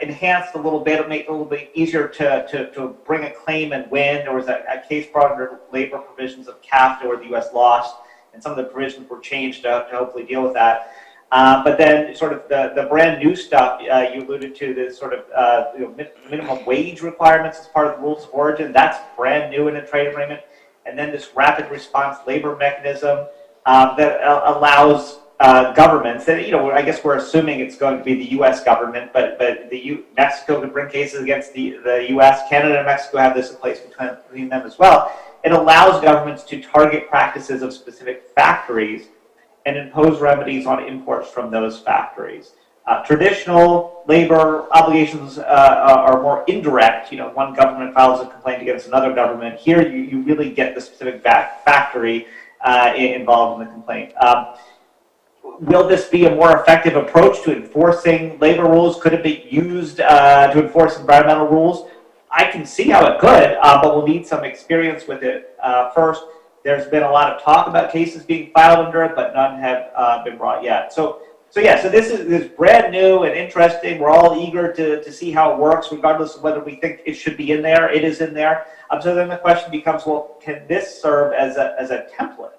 enhanced a little bit, make it a little bit easier to bring a claim and win. There was a case brought under labor provisions of CATO where the U.S. lost, and some of the provisions were changed to hopefully deal with that. But then sort of the brand new stuff you alluded to, the sort of minimum wage requirements as part of the rules of origin, that's brand new in a trade agreement. And then this rapid response labor mechanism that allows governments, and I guess we're assuming it's going to be the U.S. government, but Mexico could bring cases against the U.S. Canada and Mexico have this in place between them as well. It allows governments to target practices of specific factories and impose remedies on imports from those factories. Traditional labor obligations are more indirect. One government files a complaint against another government. Here, you really get the specific factory involved in the complaint. Will this be a more effective approach to enforcing labor rules? Could it be used to enforce environmental rules? I can see how it could, but we'll need some experience with it. First, there's been a lot of talk about cases being filed under it, but none have been brought yet. So this is brand new and interesting. We're all eager to see how it works, regardless of whether we think it should be in there. It is in there. So then the question becomes, well, can this serve as a template?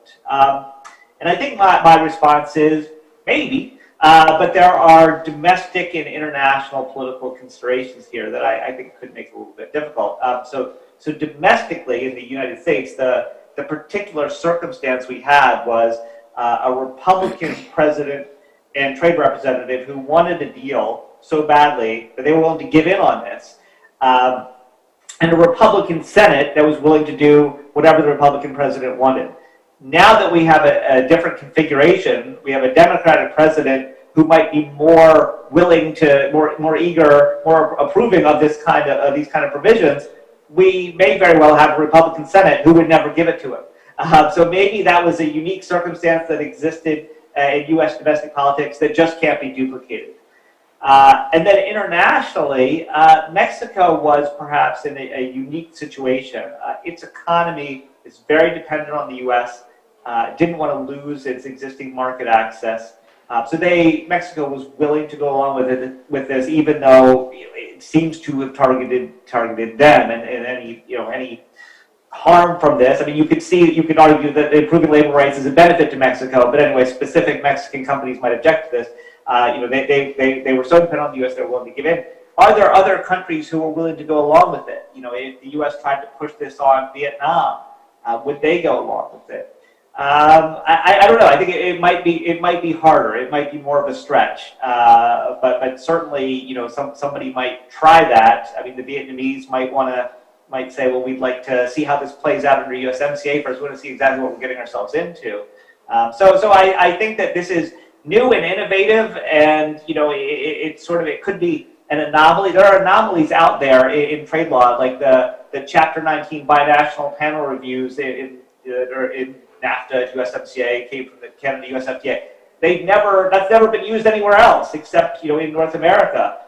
And I think my response is maybe, but there are domestic and international political considerations here that I think could make it a little bit difficult. So domestically in the United States, the particular circumstance we had was a Republican president and trade representative who wanted a deal so badly that they were willing to give in on this, and a Republican Senate that was willing to do whatever the Republican president wanted. Now that we have a different configuration, we have a Democratic president who might be more willing to, more eager, more approving of these kind of provisions. We may very well have a Republican Senate who would never give it to him. So maybe that was a unique circumstance that existed in U.S. domestic politics that just can't be duplicated. And then internationally, Mexico was perhaps in a unique situation. Its economy is very dependent on the U.S., didn't want to lose its existing market access. So Mexico was willing to go along with this, even though it seems to have targeted them and any harm from this. I mean, you could argue that improving labor rights is a benefit to Mexico, but anyway, specific Mexican companies might object to this. They were so dependent on the U.S. they were willing to give in. Are there other countries who are willing to go along with it? If the U.S. tried to push this on Vietnam, would they go along with it? I don't know. I think it might be harder. It might be more of a stretch. But certainly, somebody might try that. I mean, the Vietnamese might say, well, we'd like to see how this plays out under USMCA first. We want to see exactly what we're getting ourselves into. So I think that this is new and innovative, and it could be an anomaly. There are anomalies out there in trade law, like the Chapter 19 binational panel reviews in NAFTA, USMCA, came from the Canada USFTA. That's never been used anywhere else except in North America.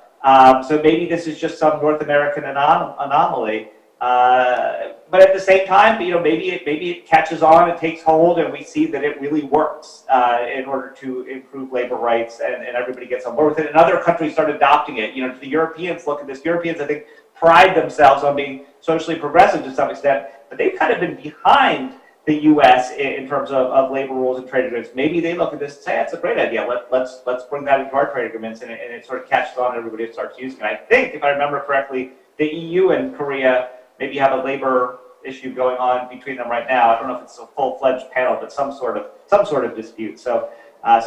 So maybe this is just some North American anomaly. But at the same time, maybe it catches on and takes hold, and we see that it really works in order to improve labor rights, and everybody gets on board with it. And other countries start adopting it. The Europeans look at this. Europeans, I think, pride themselves on being socially progressive to some extent, but they've kind of been behind the U.S. in terms of labor rules and trade agreements. Maybe they look at this and say, that's a great idea. Let's bring that into our trade agreements, and it sort of catches on, and everybody starts using it. I think, if I remember correctly, the EU and Korea maybe have a labor issue going on between them right now. I don't know if it's a full-fledged panel, but some sort of dispute. So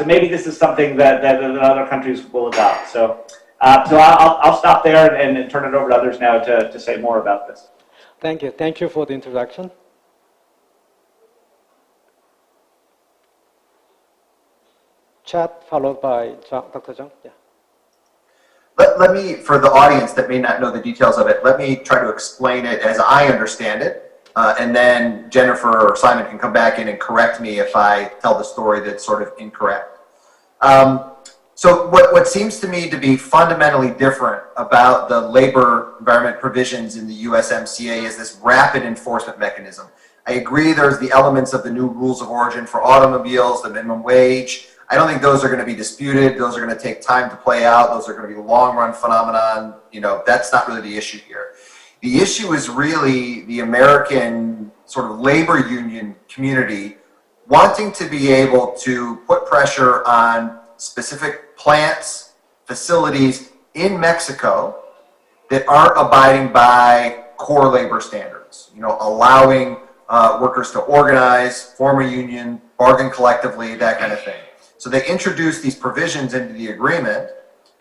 maybe this is something that other countries will adopt. So I'll stop there and turn it over to others now to say more about this. Thank you. Thank you for the introduction. Chat followed by Dr. Chung. Yeah. Let me, for the audience that may not know the details of it, let me try to explain it as I understand it, and then Jennifer or Simon can come back in and correct me if I tell the story that's sort of incorrect. So what seems to me to be fundamentally different about the labor environment provisions in the USMCA is this rapid enforcement mechanism. I agree there's the elements of the new rules of origin for automobiles, the minimum wage. I don't think those are going to be disputed. Those are going to take time to play out. Those are going to be a long-run phenomenon. That's not really the issue here. The issue is really the American sort of labor union community wanting to be able to put pressure on specific plants, facilities in Mexico that aren't abiding by core labor standards. Allowing workers to organize, form a union, bargain collectively, that kind of thing. So they introduced these provisions into the agreement,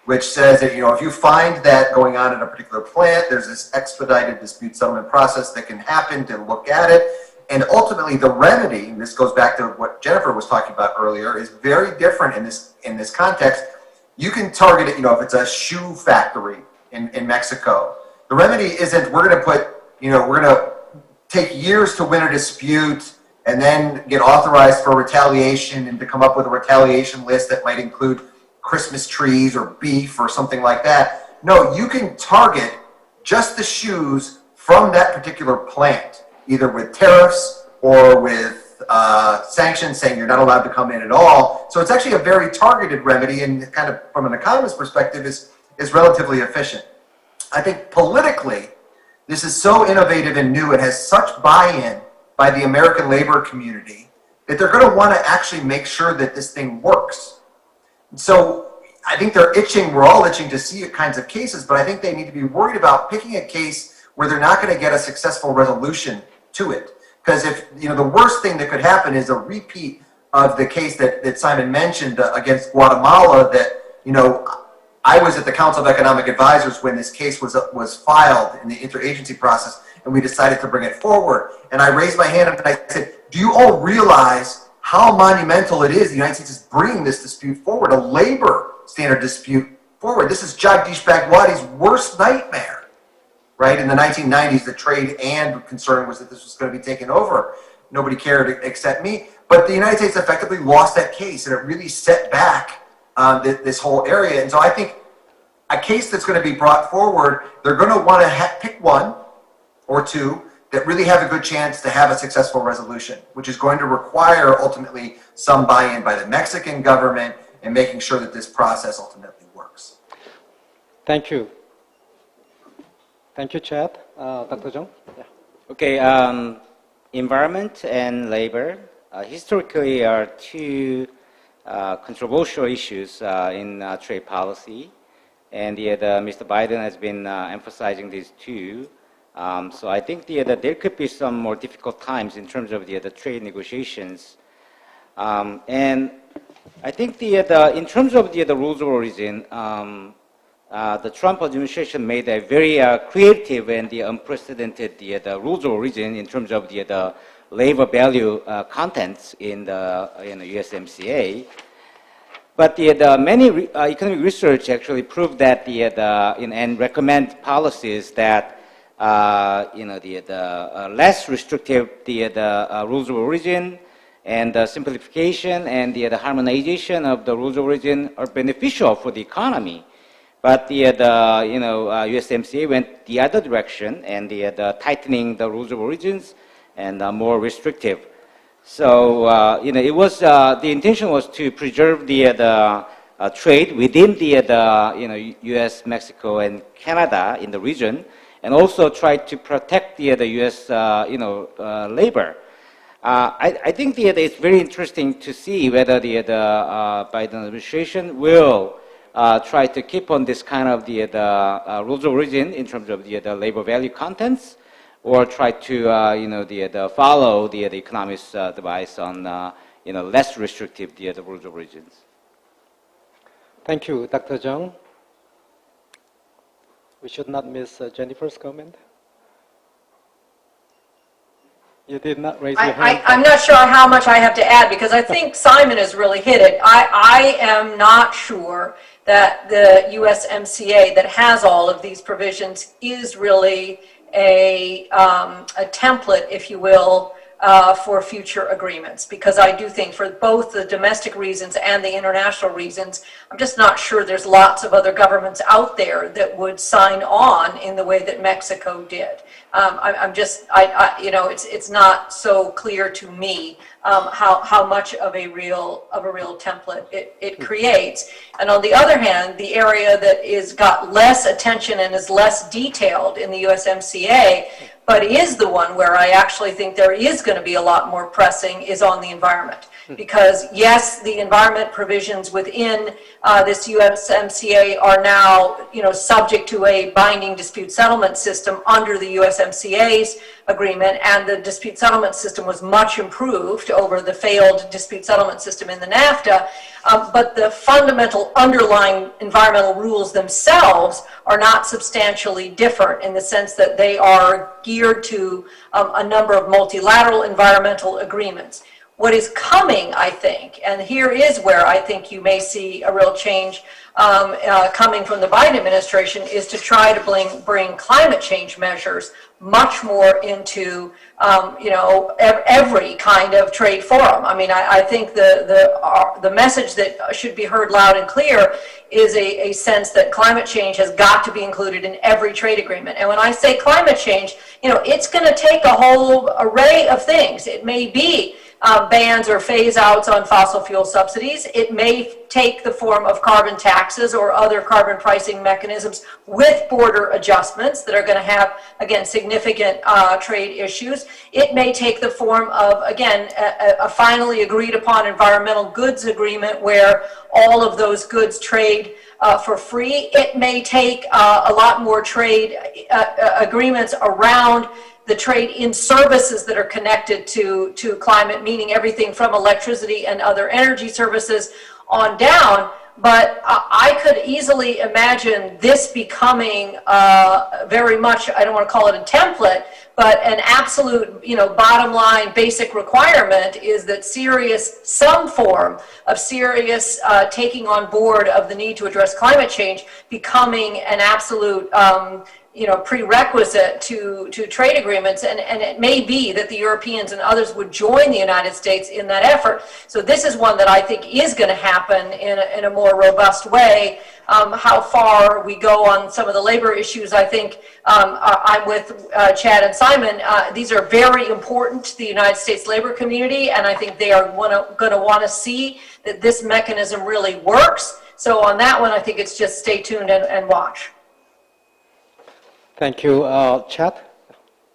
which says that, if you find that going on in a particular plant, there's this expedited dispute settlement process that can happen to look at it. And ultimately the remedy, and this goes back to what Jennifer was talking about earlier, is very different in this context. You can target it, if it's a shoe factory in Mexico. The remedy isn't, we're going to take years to win a dispute and then get authorized for retaliation and to come up with a retaliation list that might include Christmas trees or beef or something like that. No, you can target just the shoes from that particular plant, either with tariffs or with sanctions saying you're not allowed to come in at all. So it's actually a very targeted remedy, and kind of from an economist perspective is relatively efficient. I think politically, this is so innovative and new. It has such buy-in by the American labor community that they're going to want to actually make sure that this thing works. So I think we're all itching to see kinds of cases, but I think they need to be worried about picking a case where they're not going to get a successful resolution to it. Because if, the worst thing that could happen is a repeat of the case that Simon mentioned against Guatemala that, I was at the Council of Economic Advisors when this case was filed in the interagency process, and we decided to bring it forward. And I raised my hand and I said, do you all realize how monumental it is the United States is bringing this dispute forward, a labor standard dispute forward? This is Jagdish Bhagwati's worst nightmare, right? In the 1990s, the trade and concern was that this was going to be taken over. Nobody cared except me. But the United States effectively lost that case, and it really set back this whole area. And so I think a case that's going to be brought forward, they're going to want to pick one or two that really have a good chance to have a successful resolution, which is going to require ultimately some buy-in by the Mexican government and making sure that this process ultimately works. Thank you. Thank you, Chad. Dr. Chung? Yeah. Okay, environment and labor historically are two controversial issues in trade policy, and Mr. Biden has been emphasizing these two. So I think there could be some more difficult times in terms of the trade negotiations And I think in terms of the rules of origin, the Trump administration made a very creative and unprecedented rules of origin in terms of the labor value contents in the USMCA. But the many economic research actually proved that and recommend policies that the less restrictive the rules of origin and the simplification and the harmonization of the rules of origin are beneficial for the economy. But USMCA went the other direction and the tightening the rules of origins and more restrictive. So it was the intention was to preserve the trade within the U.S., Mexico, and Canada in the region, and also try to protect the U.S. Labor. I think it's very interesting to see whether the Biden administration will try to keep on this kind of the rules of origin in terms of the labor value contents, or try to follow the economist advice on less restrictive the rules of origins. Thank you, Dr. Chung. We should not miss Jennifer's comment. You did not raise your hand. I'm not sure how much I have to add, because I think Simon has really hit it. I am not sure that the USMCA that has all of these provisions is really a template, if you will, for future agreements, because I do think for both the domestic reasons and the international reasons, I'm just not sure there's lots of other governments out there that would sign on in the way that Mexico did. It's not so clear to me how much of a real template it creates. And on the other hand, the area that is got less attention and is less detailed in the USMCA, but is the one where I actually think there is going to be a lot more pressing, is on the environment. Because yes, the environment provisions within this USMCA are now, subject to a binding dispute settlement system under the USMCA's agreement, and the dispute settlement system was much improved over the failed dispute settlement system in the NAFTA. But the fundamental underlying environmental rules themselves are not substantially different, in the sense that they are geared to a number of multilateral environmental agreements. What is coming, I think, and here is where I think you may see a real change coming from the Biden administration, is to try to bring climate change measures much more into every kind of trade forum. I mean, I think the message that should be heard loud and clear is a sense that climate change has got to be included in every trade agreement. And when I say climate change, it's going to take a whole array of things. It may be bans or phase outs on fossil fuel subsidies. It may take the form of carbon taxes or other carbon pricing mechanisms with border adjustments that are going to have, again, significant trade issues. It may take the form of, again, a finally agreed upon environmental goods agreement where all of those goods trade for free. It may take a lot more trade agreements around the trade in services that are connected to climate, meaning everything from electricity and other energy services on down. But I could easily imagine this becoming very much, I don't want to call it a template, but an absolute, bottom line basic requirement is that some form of serious taking on board of the need to address climate change becoming an absolute prerequisite to trade agreements, and it may be that the Europeans and others would join the United States in that effort. So this is one that I think is going to happen in a more robust way. How far we go on some of the labor issues, I think I'm with Chad and Simon. These are very important to the United States labor community, and I think they are going to want to see that this mechanism really works. So on that one, I think it's just stay tuned and watch. Thank you. Chad?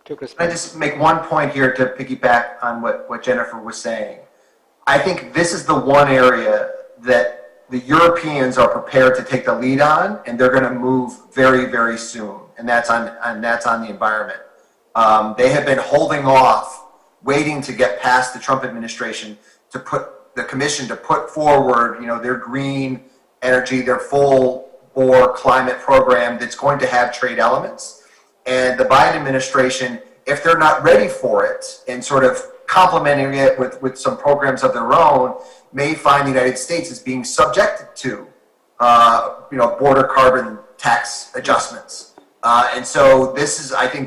Can I just make one point here to piggyback on what Jennifer was saying? I think this is the one area that the Europeans are prepared to take the lead on, and they're going to move very, very soon, and that's on the environment. They have been holding off, waiting to get past the Trump administration to put the Commission to put forward, their green energy, their full-bore climate program that's going to have trade elements. And the Biden administration, if they're not ready for it and sort of complementing it with some programs of their own, may find the United States as being subjected to, border carbon tax adjustments. And so this is, I think,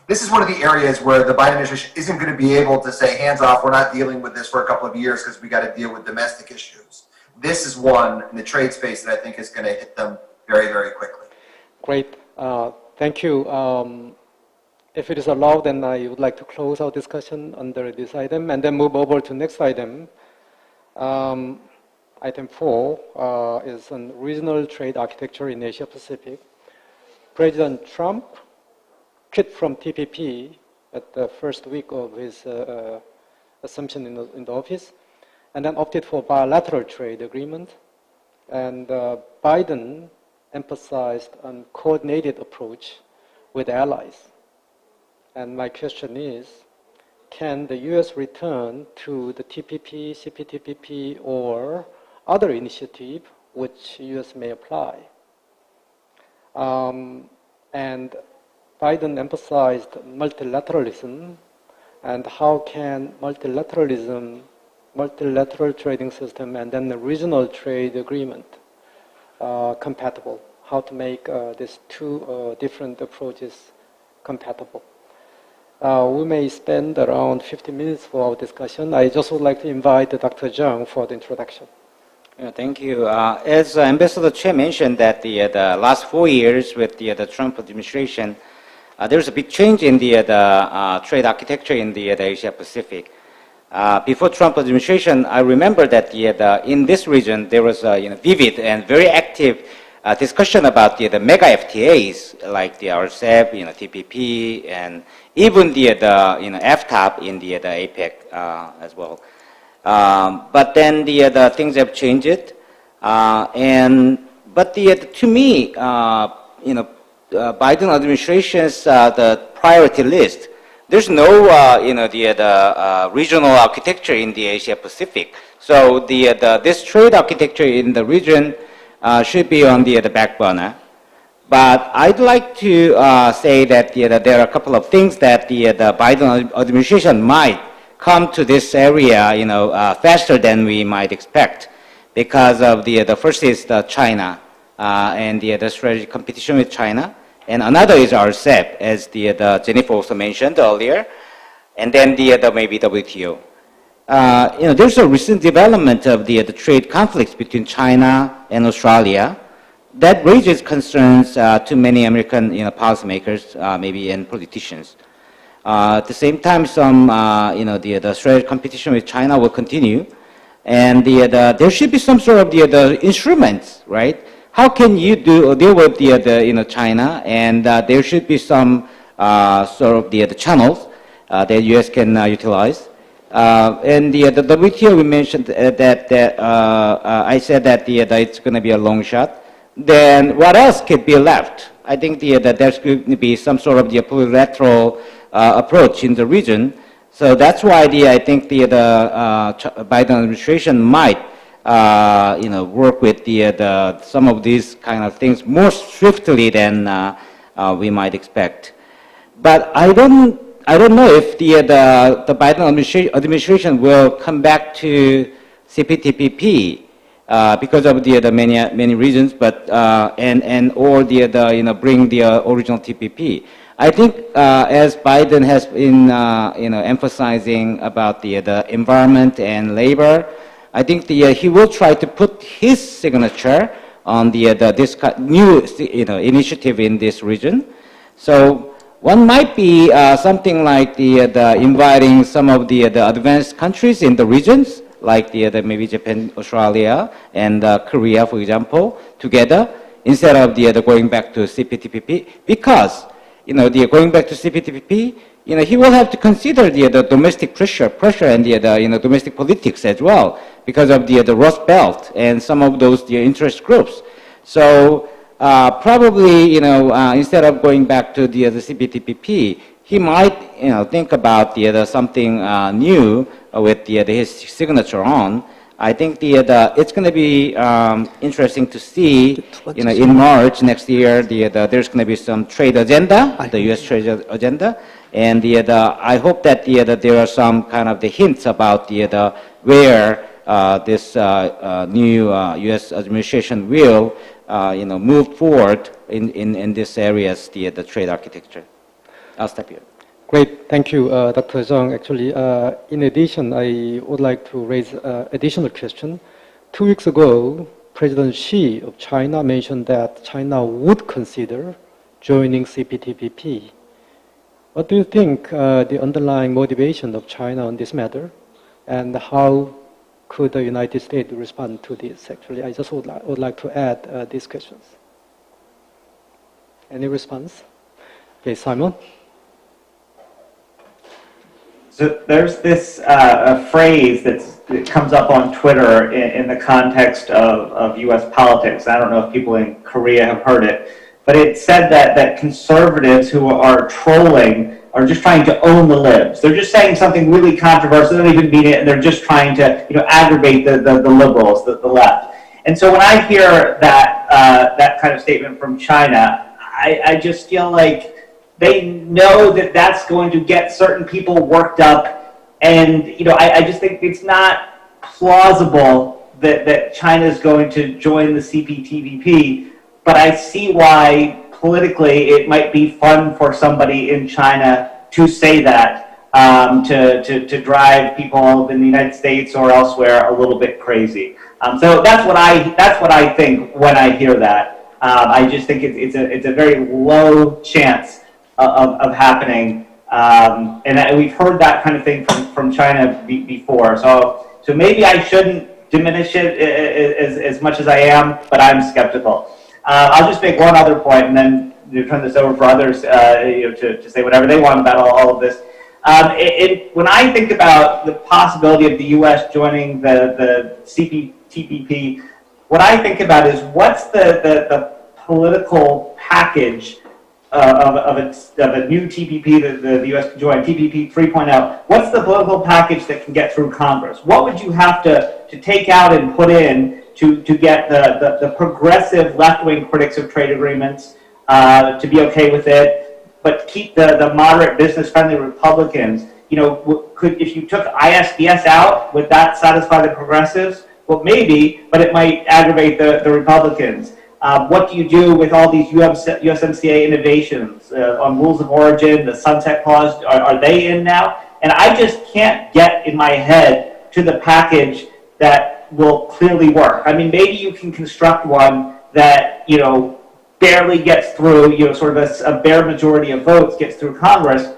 this is one of the areas where the Biden administration isn't going to be able to say, hands off, we're not dealing with this for a couple of years because we got to deal with domestic issues. This is one in the trade space that I think is going to hit them very, very quickly. Great. Thank you. If it is allowed, then I would like to close our discussion under this item and then move over to next item. Item 4 is on regional trade architecture in Asia Pacific. President Trump quit from TPP at the first week of his assumption in the office, and then opted for bilateral trade agreement. And Biden emphasized on coordinated approach with allies. And my question is, can the U.S. return to the TPP, CPTPP, or other initiative which U.S. may apply? And Biden emphasized multilateralism, and how can multilateral trading system and then the regional trade agreement compatible? How to make these two different approaches compatible? We may spend around 50 minutes for our discussion. I just would like to invite Dr. Chung for the introduction. Thank you. As Ambassador Choi mentioned, that the last 4 years with the Trump administration, there's a big change in the trade architecture in the Asia Pacific. Before Trump administration, I remember that in this region there was a vivid and very active discussion about the mega FTAs like the RCEP, TPP, and even the FTAP in the APEC as well. But then the things have changed, but to me, Biden administration's the priority list. There's no the regional architecture in the Asia Pacific. So this trade architecture in the region should be on the back burner. But I'd like to say that there are a couple of things that the Biden administration might come to this area faster than we might expect, because of the first is China and the strategic competition with China, and another is RCEP, as Jennifer also mentioned earlier, and then maybe WTO. There's a recent development of the trade conflicts between China and Australia that raises concerns to many American policymakers, maybe, and politicians. At the same time, some the strategic competition with China will continue, and there should be some sort of the instruments, right? How can you deal with the China, and there should be some sort of the channels that U.S. can utilize. And the WTO, we mentioned that I said that it's going to be a long shot. Then what else could be left? I think that there's going to be some sort of the plurilateral approach in the region. So that's why I think the Biden administration might work with some of these kind of things more swiftly than we might expect. But I don't know if the Biden administration will come back to CPTPP because of the many reasons, but or bring the original TPP. I think as Biden has been emphasizing about the environment and labor, I think he will try to put his signature on this new initiative in this region. So one might be something like inviting some of the advanced countries in the regions, like maybe Japan, Australia, and Korea, for example, together, instead of going back to CPTPP, because going back to CPTPP, he will have to consider the domestic pressure and the domestic politics as well, because of the Rust Belt and some of those interest groups. So probably instead of going back to the CPTPP, he might think about something new with his signature on. I think it's going to be interesting to see, in March next year, there's going to be some trade agenda, the U.S. trade agenda, and I hope that there are some kind of the hints about where this new U.S. administration will, move forward in this areas, the trade architecture. I'll stop here. Great, thank you, Dr. Chung. Actually, in addition, I would like to raise an additional question. 2 weeks ago, President Xi of China mentioned that China would consider joining CPTPP. What do you think the underlying motivation of China on this matter, and how could the United States respond to this? Actually, I just would like to add these questions. Any response? Okay, Simon. So there's this phrase that comes up on Twitter in the context of U.S. politics. I don't know if people in Korea have heard it, but it said that conservatives who are trolling are just trying to own the libs. They're just saying something really controversial, they don't even mean it, and they're just trying to aggravate the liberals, the left. And so when I hear that kind of statement from China, I just feel like they know that that's going to get certain people worked up, and I just think it's not plausible that China is going to join the CPTPP. But I see why politically it might be fun for somebody in China to say that, to drive people in the United States or elsewhere a little bit crazy. So that's what I think when I hear that. I just think it's a very low chance of happening, and we've heard that kind of thing from China before. So maybe I shouldn't diminish it as much as I am, but I'm skeptical. I'll just make one other point, and then turn this over for others to say whatever they want about all of this. When I think about the possibility of the U.S. joining the CPTPP, what I think about is what's the political package of a new TPP that the U.S. can join, TPP 3.0, what's the political package that can get through Congress? What would you have to take out and put in to get the progressive left-wing critics of trade agreements to be okay with it, but keep the moderate business-friendly Republicans? If you took ISDS out, would that satisfy the progressives? Well, maybe, but it might aggravate the Republicans. What do you do with all these USMCA innovations on rules of origin, the sunset clause? Are they in now? And I just can't get in my head to the package that will clearly work. I mean, maybe you can construct one that, barely gets through, sort of a bare majority of votes gets through Congress.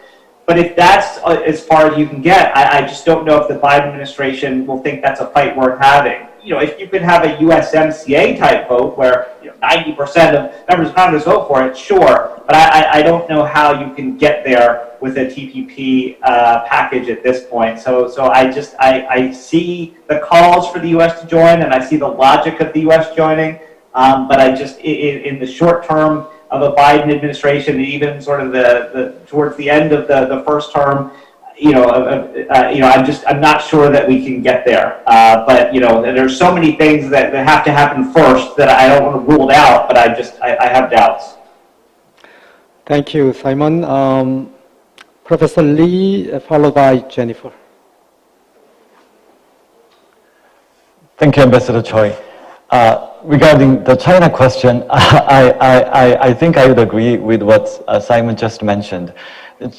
But if that's as far as you can get, I just don't know if the Biden administration will think that's a fight worth having. If you could have a USMCA type vote where 90% of members of Congress vote for it, sure. But I don't know how you can get there with a TPP package at this point. So I see the calls for the U.S. to join, and I see the logic of the U.S. joining. But I just, in the short term of a Biden administration, and even sort of towards the end of the first term, I'm not sure that we can get there. But there's so many things that have to happen first that I don't want to rule it out. But I have doubts. Thank you, Simon. Professor Lee, followed by Jennifer. Thank you, Ambassador Choi. Regarding the China question, I think I would agree with what Simon just mentioned. If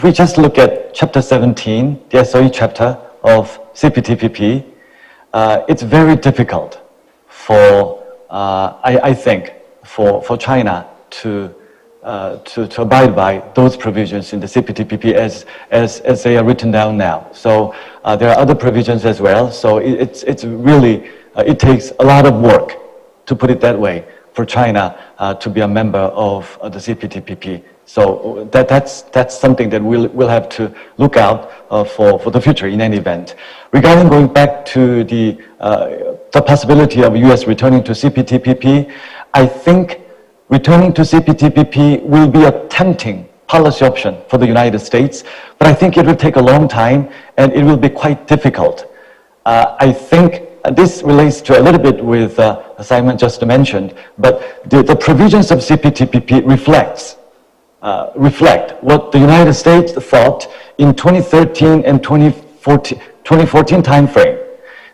we just look at Chapter 17, the SOE chapter of CPTPP, it's very difficult for, I think, for China to abide by those provisions in the CPTPP as they are written down now. So there are other provisions as well. So it's really, it takes a lot of work, to put it that way, for China to be a member of the CPTPP. So that's something that we'll have to look out for the future in any event. Regarding going back to the possibility of U.S. returning to CPTPP, I think returning to CPTPP will be a tempting policy option for the United States, but I think it will take a long time and it will be quite difficult. I think this relates to a little bit with Simon just mentioned, but the provisions of CPTPP reflect what the United States thought in 2013 and 2014 timeframe.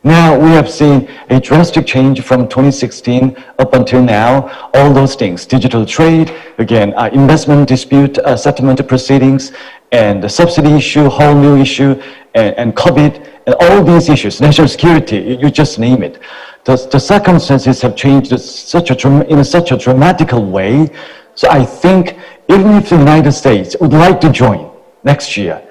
Now we have seen a drastic change from 2016 up until now. All those things, digital trade, again, investment dispute settlement proceedings, and the subsidy issue, whole new issue, and COVID, and all these issues, national security, you just name it. The circumstances have changed in such a dramatical way. So I think even if the United States would like to join next year,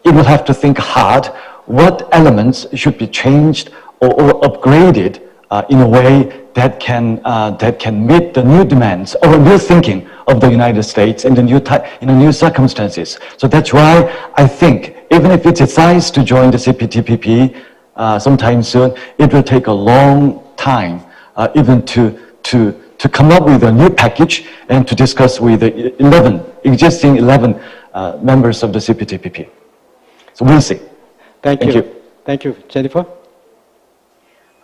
it will have to think hard what elements should be changed or upgraded in a way that can meet the new demands or new thinking of the United States in the new circumstances. So that's why I think even if it decides to join the CPTPP sometime soon, it will take a long time even to come up with a new package and to discuss with the existing 11 members of the CPTPP. So we'll see. Thank you. Thank you. Jennifer?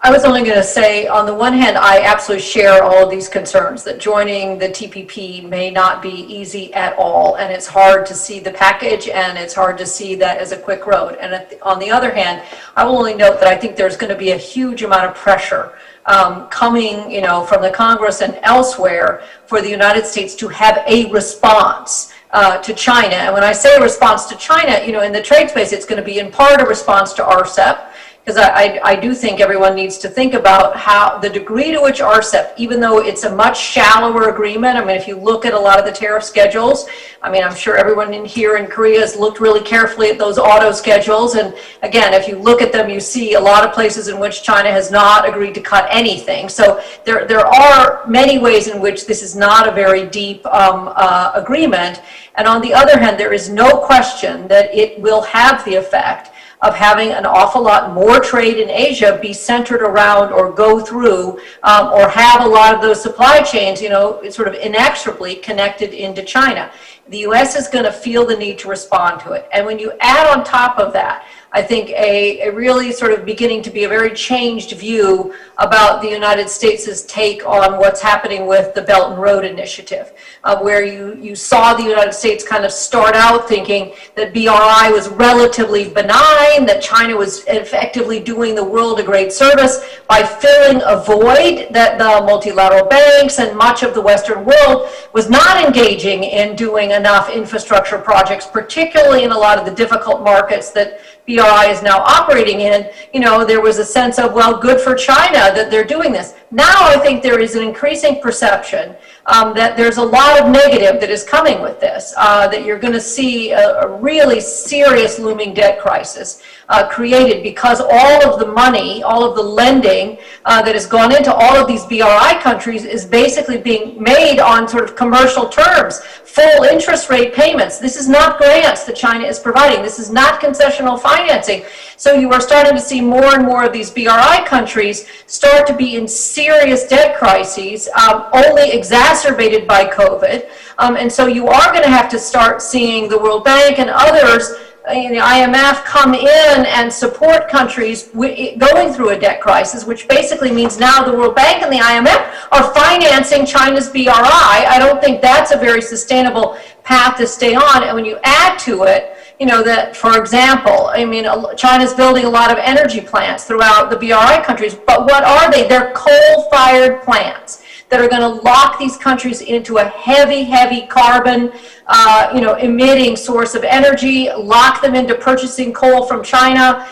I was only going to say, on the one hand, I absolutely share all of these concerns that joining the TPP may not be easy at all, and it's hard to see the package, and it's hard to see that as a quick road. And on the other hand, I will only note that I think there's going to be a huge amount of pressure coming, from the Congress and elsewhere for the United States to have a response to China. And when I say a response to China, in the trade space, it's going to be in part a response to RCEP, because I do think everyone needs to think about how the degree to which RCEP, even though it's a much shallower agreement, if you look at a lot of the tariff schedules, I'm sure everyone here in Korea has looked really carefully at those auto schedules, and again, if you look at them, you see a lot of places in which China has not agreed to cut anything. So there are many ways in which this is not a very deep agreement, and on the other hand, there is no question that it will have the effect of having an awful lot more trade in Asia be centered around or go through or have a lot of those supply chains, sort of inexorably connected into China. The U.S. is going to feel the need to respond to it. And when you add on top of that, I think a really sort of beginning to be a very changed view about the United States' take on what's happening with the Belt and Road Initiative, where you saw the United States kind of start out thinking that BRI was relatively benign, that China was effectively doing the world a great service by filling a void that the multilateral banks and much of the Western world was not engaging in doing enough infrastructure projects, particularly in a lot of the difficult markets that BRI is now operating in. There was a sense of, well, good for China that they're doing this. Now I think there is an increasing perception that there's a lot of negative that is coming with this, that you're going to see a really serious looming debt crisis created because all of the money, all of the lending that has gone into all of these BRI countries is basically being made on sort of commercial terms, full interest rate payments. This is not grants that China is providing. This is not concessional financing. So you are starting to see more and more of these BRI countries start to be in serious debt crises, only exacerbated by COVID. And so you are going to have to start seeing the World Bank and others, the IMF, come in and support countries going through a debt crisis, which basically means now the World Bank and the IMF are financing China's BRI. I don't think that's a very sustainable path to stay on. And when you add to it, that, for example, China's building a lot of energy plants throughout the BRI countries, but what are they? They're coal-fired plants that are going to lock these countries into a heavy, heavy carbon, emitting source of energy, lock them into purchasing coal from China.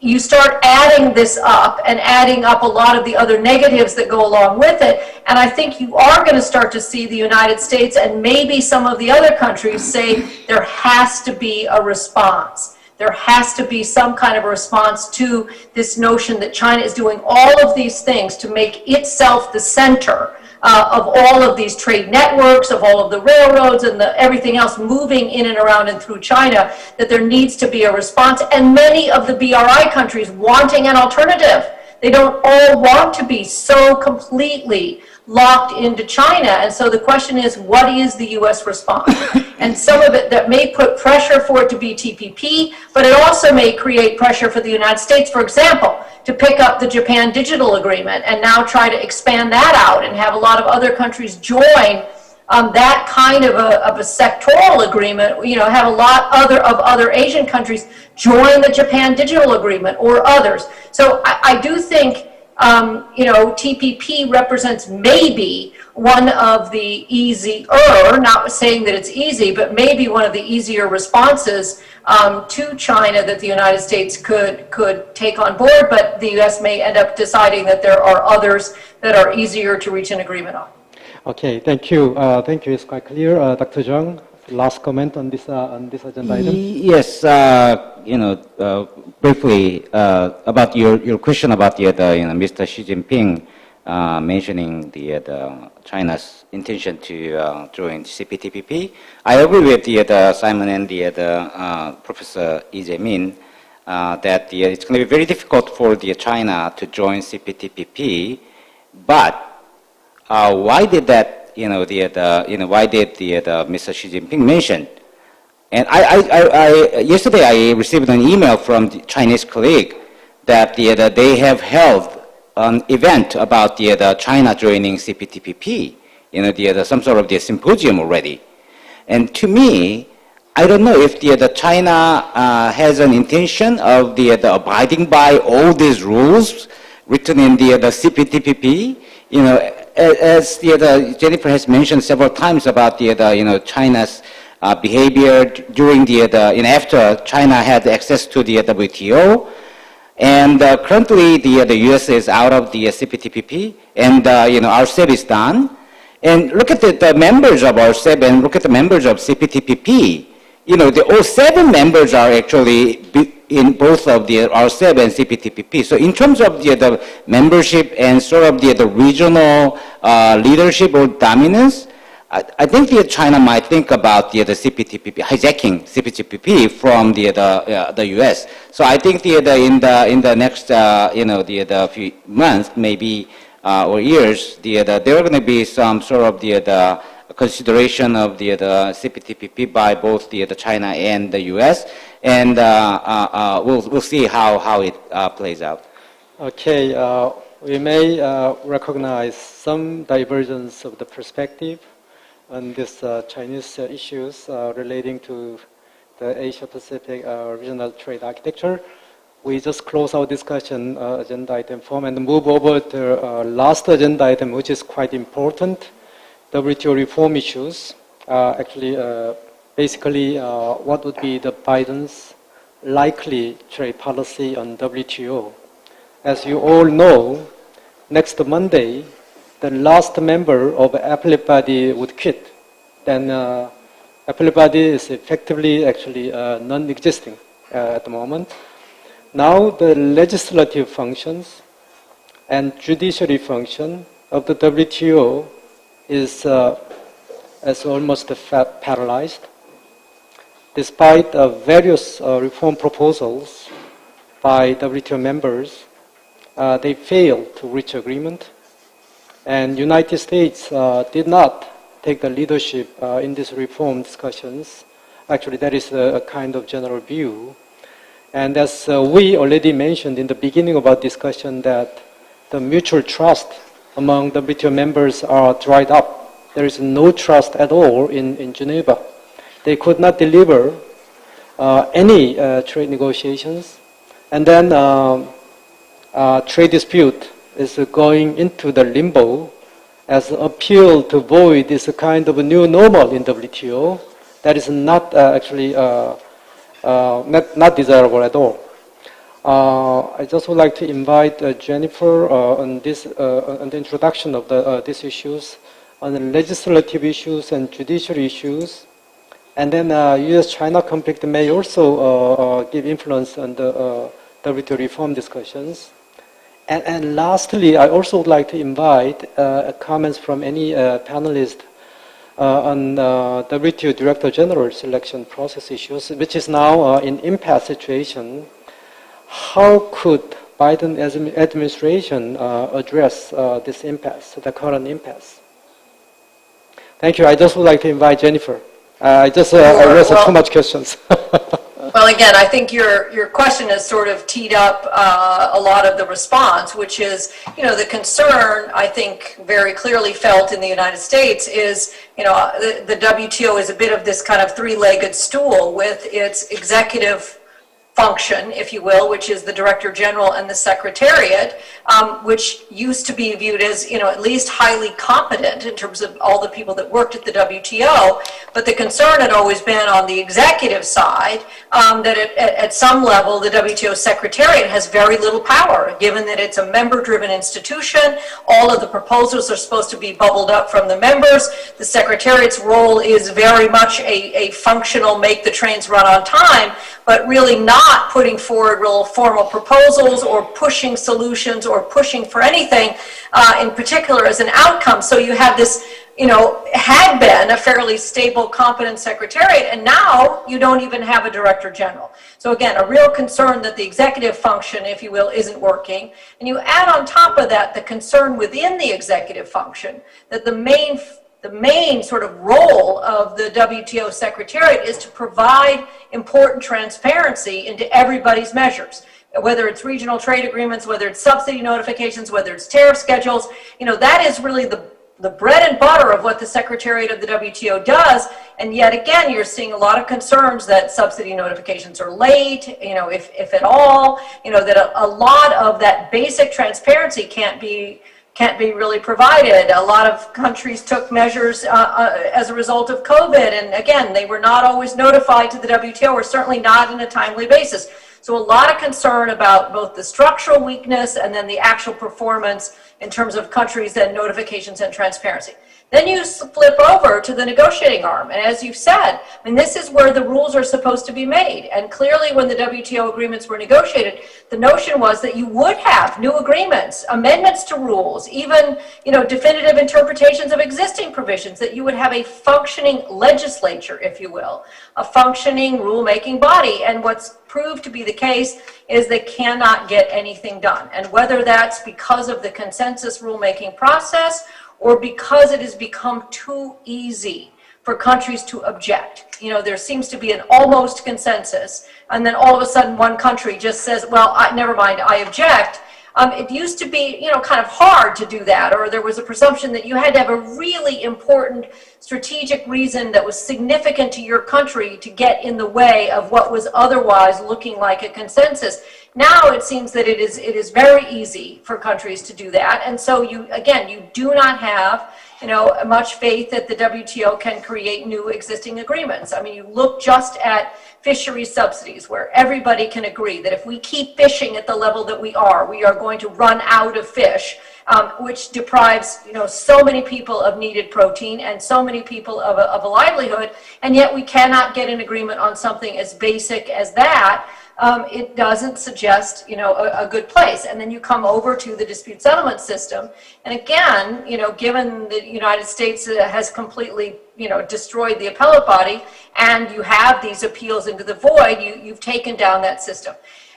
You start adding this up and adding up a lot of the other negatives that go along with it, and I think you are going to start to see the United States and maybe some of the other countries say there has to be a response. There has to be some kind of a response to this notion that China is doing all of these things to make itself the center of all of these trade networks, of all of the railroads and everything else moving in and around and through China, that there needs to be a response. And many of the BRI countries wanting an alternative. They don't all want to be so completely locked into China. And so the question is, what is the U.S. response? And some of it that may put pressure for it to be TPP, but it also may create pressure for the United States, for example, to pick up the Japan Digital Agreement and now try to expand that out and have a lot of other countries join that kind of a sectoral agreement, you know, have a lot of other Asian countries join the Japan Digital Agreement or others. So I do think, you know, TPP represents maybe one of the easier, not saying that it's easy, but maybe one of the easier responses to China that the United States could take on board, but the U.S. may end up deciding that there are others that are easier to reach an agreement on. Okay, thank you. Thank you. It's quite clear. Dr. Chung, last comment on this agenda item? Yes, you know, briefly about your question about the you know, Mr. Xi Jinping mentioning the China's intention to join CPTPP. I agree with the Simon and the Professor Jaemin that it's going to be very difficult for the China to join CPTPP, but why did that, you know, why did Mr. Xi Jinping mention? And yesterday I received an email from the Chinese colleague that they have held an event about China joining CPTPP, you know, some sort of the symposium already. And to me, I don't know if China has an intention of abiding by all these rules written in the CPTPP, you know, as Jennifer has mentioned several times about you know, China's behavior during after China had access to the WTO, and currently the U.S. is out of the CPTPP, and you know, RCEP is done. And look at the members of RCEP and look at the members of CPTPP. You know, all 7 members are actually in both of the RCEP and CPTPP. So in terms of the membership and sort of the regional leadership or dominance, I think China might think about the CPTPP, hijacking CPTPP from the U.S. So I think in the next you know, the few months maybe or years, there are going to be some sort of the consideration of the CPTPP by both the China and the U.S. and we'll see how it plays out. Okay, we may recognize some divergence of the perspective on this Chinese issues relating to the Asia-Pacific regional trade architecture. We just close our discussion agenda item form and move over to last agenda item, which is quite important. WTO reform issues, actually, basically, what would be the Biden's likely trade policy on WTO? As you all know, next Monday, the last member of Appellate Body would quit. Then Appellate Body is effectively actually non-existing at the moment. Now the legislative functions and judiciary function of the WTO is almost paralyzed. Despite various reform proposals by WTO members, they failed to reach agreement. And United States did not take the leadership in these reform discussions. Actually, that is a kind of general view. And as we already mentioned in the beginning of our discussion, that the mutual trust among WTO members are dried up. There is no trust at all in Geneva. They could not deliver any trade negotiations. And then trade dispute is going into the limbo as an appeal to avoid this kind of a new normal in WTO. That is not actually not desirable at all. I just would like to invite Jennifer on this on the introduction of these issues, on the legislative issues and judiciary issues, and then U.S.-China conflict may also give influence on the WTO reform discussions. And lastly, I also would like to invite comments from any panelist on WTO Director General selection process issues, which is now in impasse situation. How could Biden administration address this impasse, the current impasse? Thank you. I just would like to invite Jennifer. I just raised too much questions. Well, again, I think your question has sort of teed up a lot of the response, which is, the concern, I think, very clearly felt in the United States is, the WTO is a bit of this kind of three-legged stool with its executive function, if you will, which is the Director General and the Secretariat, which used to be viewed as, at least highly competent in terms of all the people that worked at the WTO. But the concern had always been on the executive side that at some level the WTO Secretariat has very little power, given that it's a member-driven institution. All of the proposals are supposed to be bubbled up from the members. The Secretariat's role is very much a functional make the trains run on time, but really not putting forward real formal proposals or pushing solutions or pushing for anything in particular as an outcome. So you have this, had been a fairly stable, competent secretariat, and now you don't even have a director general. So again, a real concern that the executive function, if you will, isn't working. And you add on top of that the concern within the executive function that the main sort of role of the WTO Secretariat is to provide important transparency into everybody's measures, whether it's regional trade agreements, whether it's subsidy notifications, whether it's tariff schedules. That is really the bread and butter of what the Secretariat of the WTO does. And yet again, you're seeing a lot of concerns that subsidy notifications are late, if at all, that a lot of that basic transparency can't be really provided. A lot of countries took measures as a result of COVID, and again, they were not always notified to the WTO, or certainly not in a timely basis. So a lot of concern about both the structural weakness and then the actual performance in terms of countries and notifications and transparency. Then you flip over to the negotiating arm, and as you've said, this is where the rules are supposed to be made. And clearly, when the WTO agreements were negotiated, the notion was that you would have new agreements, amendments to rules, even definitive interpretations of existing provisions. That you would have a functioning legislature, if you will, a functioning rulemaking body. And what's proved to be the case is they cannot get anything done. And whether that's because of the consensus rulemaking process, or because it has become too easy for countries to object. There seems to be an almost consensus, and then all of a sudden one country just says, well, never mind, I object. It used to be, kind of hard to do that, or there was a presumption that you had to have a really important strategic reason that was significant to your country to get in the way of what was otherwise looking like a consensus. Now it seems that it is very easy for countries to do that, and so you do not have much faith that the WTO can create new existing agreements. You look just at fisheries subsidies, where everybody can agree that if we keep fishing at the level that we are going to run out of fish, which deprives so many people of needed protein and so many people of a livelihood, and yet we cannot get an agreement on something as basic as that. It doesn't suggest, a good place. And then you come over to the dispute settlement system. And again, given the United States has completely, destroyed the appellate body, and you have these appeals into the void, you've taken down that system.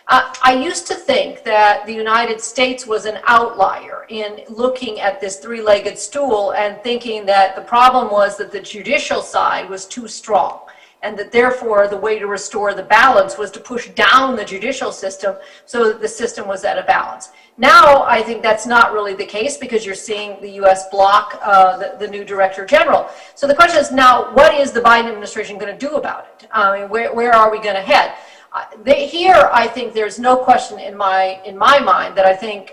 I used to think that the United States was an outlier in looking at this three-legged stool and thinking that the problem was that the judicial side was too strong, and that therefore the way to restore the balance was to push down the judicial system so that the system was at a balance. Now, I think that's not really the case, because you're seeing the U.S. block the new Director General. So the question is now, what is the Biden administration going to do about it? Where are we going to head? Here, I think there's no question in my mind that I think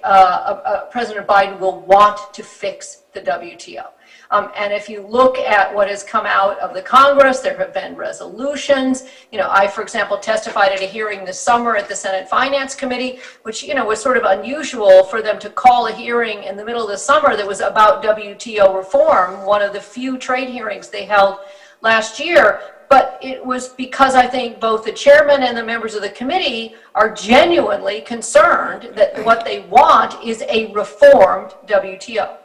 President Biden will want to fix the WTO. And if you look at what has come out of the Congress, there have been resolutions. I, for example, testified at a hearing this summer at the Senate Finance Committee, which, was sort of unusual for them to call a hearing in the middle of the summer that was about WTO reform, one of the few trade hearings they held last year. But it was because I think both the chairman and the members of the committee are genuinely concerned that what they want is a reformed WTO.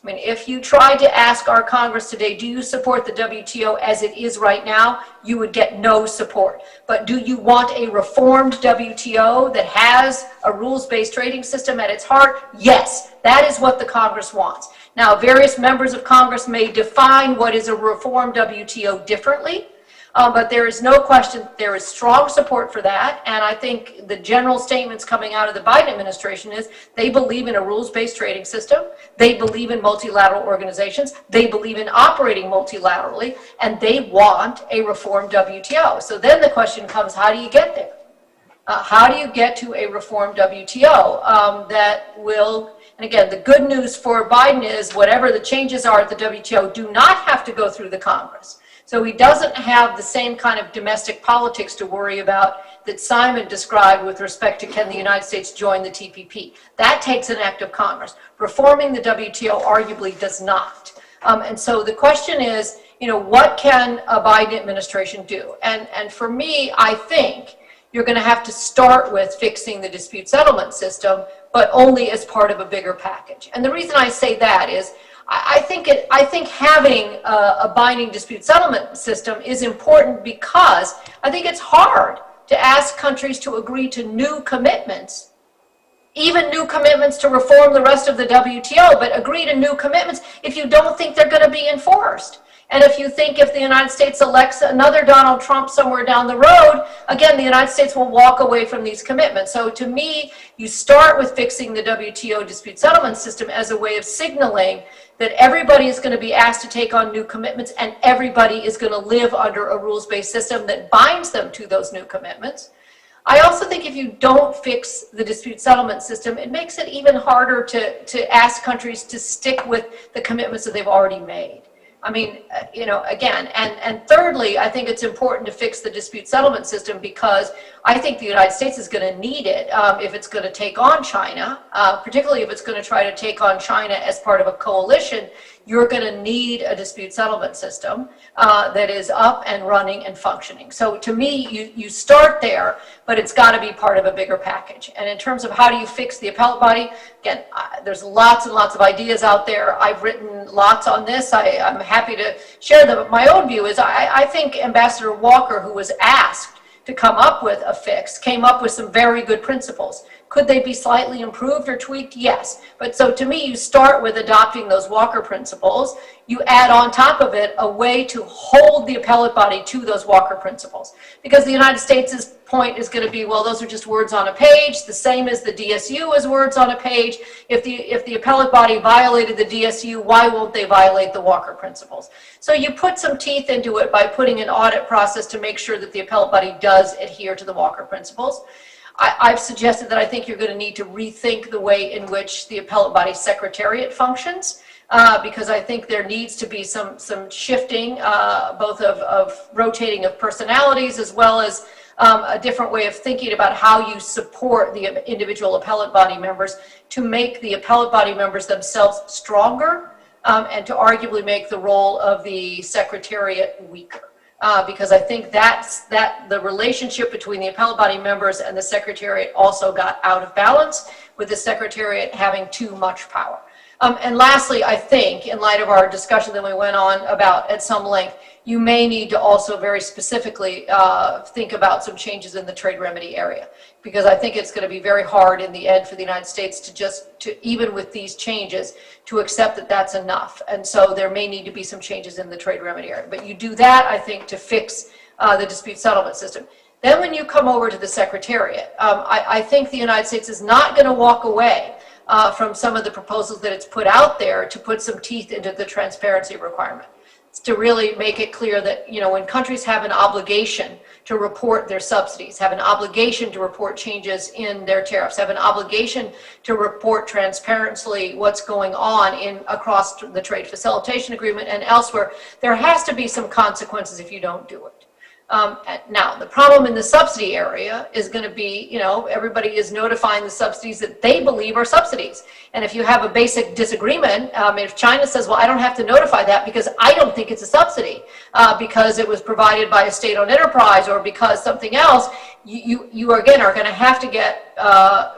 I mean, if you tried to ask our Congress today, do you support the WTO as it is right now, you would get no support. But do you want a reformed WTO that has a rules-based trading system at its heart? Yes, that is what the Congress wants. Now, various members of Congress may define what is a reformed WTO differently, but there is no question there is strong support for that, and I think the general statements coming out of the Biden administration is they believe in a rules-based trading system, they believe in multilateral organizations, they believe in operating multilaterally, and they want a reformed WTO. So then the question comes, how do you get there? How do you get to a reformed WTO that will, and again, the good news for Biden is whatever the changes are at the WTO do not have to go through the Congress. So he doesn't have the same kind of domestic politics to worry about that Simon described with respect to can the United States join the TPP. That takes an act of Congress. Reforming the WTO arguably does not. And so the question is, you know, what can a Biden administration do? And for me, I think you're going to have to start with fixing the dispute settlement system, but only as part of a bigger package. And the reason I say that is I think having a binding dispute settlement system is important because I think it's hard to ask countries to agree to new commitments, even new commitments to reform the rest of the WTO, but agree to new commitments if you don't think they're going to be enforced. And if you think if the United States elects another Donald Trump somewhere down the road, again, the United States will walk away from these commitments. So to me, you start with fixing the WTO dispute settlement system as a way of signaling that everybody is going to be asked to take on new commitments and everybody is going to live under a rules-based system that binds them to those new commitments. I also think if you don't fix the dispute settlement system, it makes it even harder to ask countries to stick with the commitments that they've already made. I mean, you know, again, and thirdly, I think it's important to fix the dispute settlement system because I think the United States is going to need it if it's going to take on China, particularly if it's going to try to take on China as part of a coalition. You're going to need a dispute settlement system that is up and running and functioning. So to me, you start there, but it's got to be part of a bigger package. And in terms of how do you fix the appellate body, again, there's lots and lots of ideas out there. I've written lots on this. I'm happy to share them. But my own view is I think Ambassador Walker, who was asked to come up with a fix, came up with some very good principles. Could they be slightly improved or tweaked? Yes. But so to me, you start with adopting those Walker principles. You add on top of it a way to hold the appellate body to those Walker principles. Because the United States' point is going to be, well, those are just words on a page, the same as the DSU is words on a page. If the appellate body violated the DSU, why won't they violate the Walker principles? So you put some teeth into it by putting an audit process to make sure that the appellate body does adhere to the Walker principles. I've suggested that I think you're going to need to rethink the way in which the appellate body secretariat functions, because I think there needs to be some shifting, both of rotating of personalities as well as a different way of thinking about how you support the individual appellate body members to make the appellate body members themselves stronger and to arguably make the role of the secretariat weaker. Because I think that the relationship between the appellate body members and the secretariat also got out of balance, with the secretariat having too much power. And lastly, I think, in light of our discussion that we went on about at some length, you may need to also very specifically think about some changes in the trade remedy area, because I think it's going to be very hard in the end for the United States to even with these changes, to accept that that's enough. And so there may need to be some changes in the trade remedy area. But you do that, I think, to fix the dispute settlement system. Then when you come over to the secretariat, I think the United States is not going to walk away from some of the proposals that it's put out there to put some teeth into the transparency requirement. It's to really make it clear that, you know, when countries have an obligation to report their subsidies, have an obligation to report changes in their tariffs, have an obligation to report transparently what's going on across the trade facilitation agreement and elsewhere, there has to be some consequences if you don't do it. Now, the problem in the subsidy area is going to be, you know, everybody is notifying the subsidies that they believe are subsidies. And if you have a basic disagreement, if China says, well, I don't have to notify that because I don't think it's a subsidy, because it was provided by a state-owned enterprise or because something else, you again are going to have to get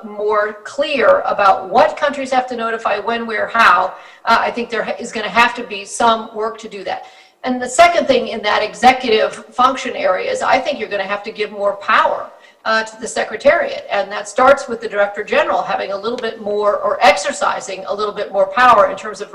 more clear about what countries have to notify, when, where, how. I think there is going to have to be some work to do that. And the second thing in that executive function area is I think you're going to have to give more power to the Secretariat. And that starts with the Director General having a little bit more, or exercising a little bit more power in terms of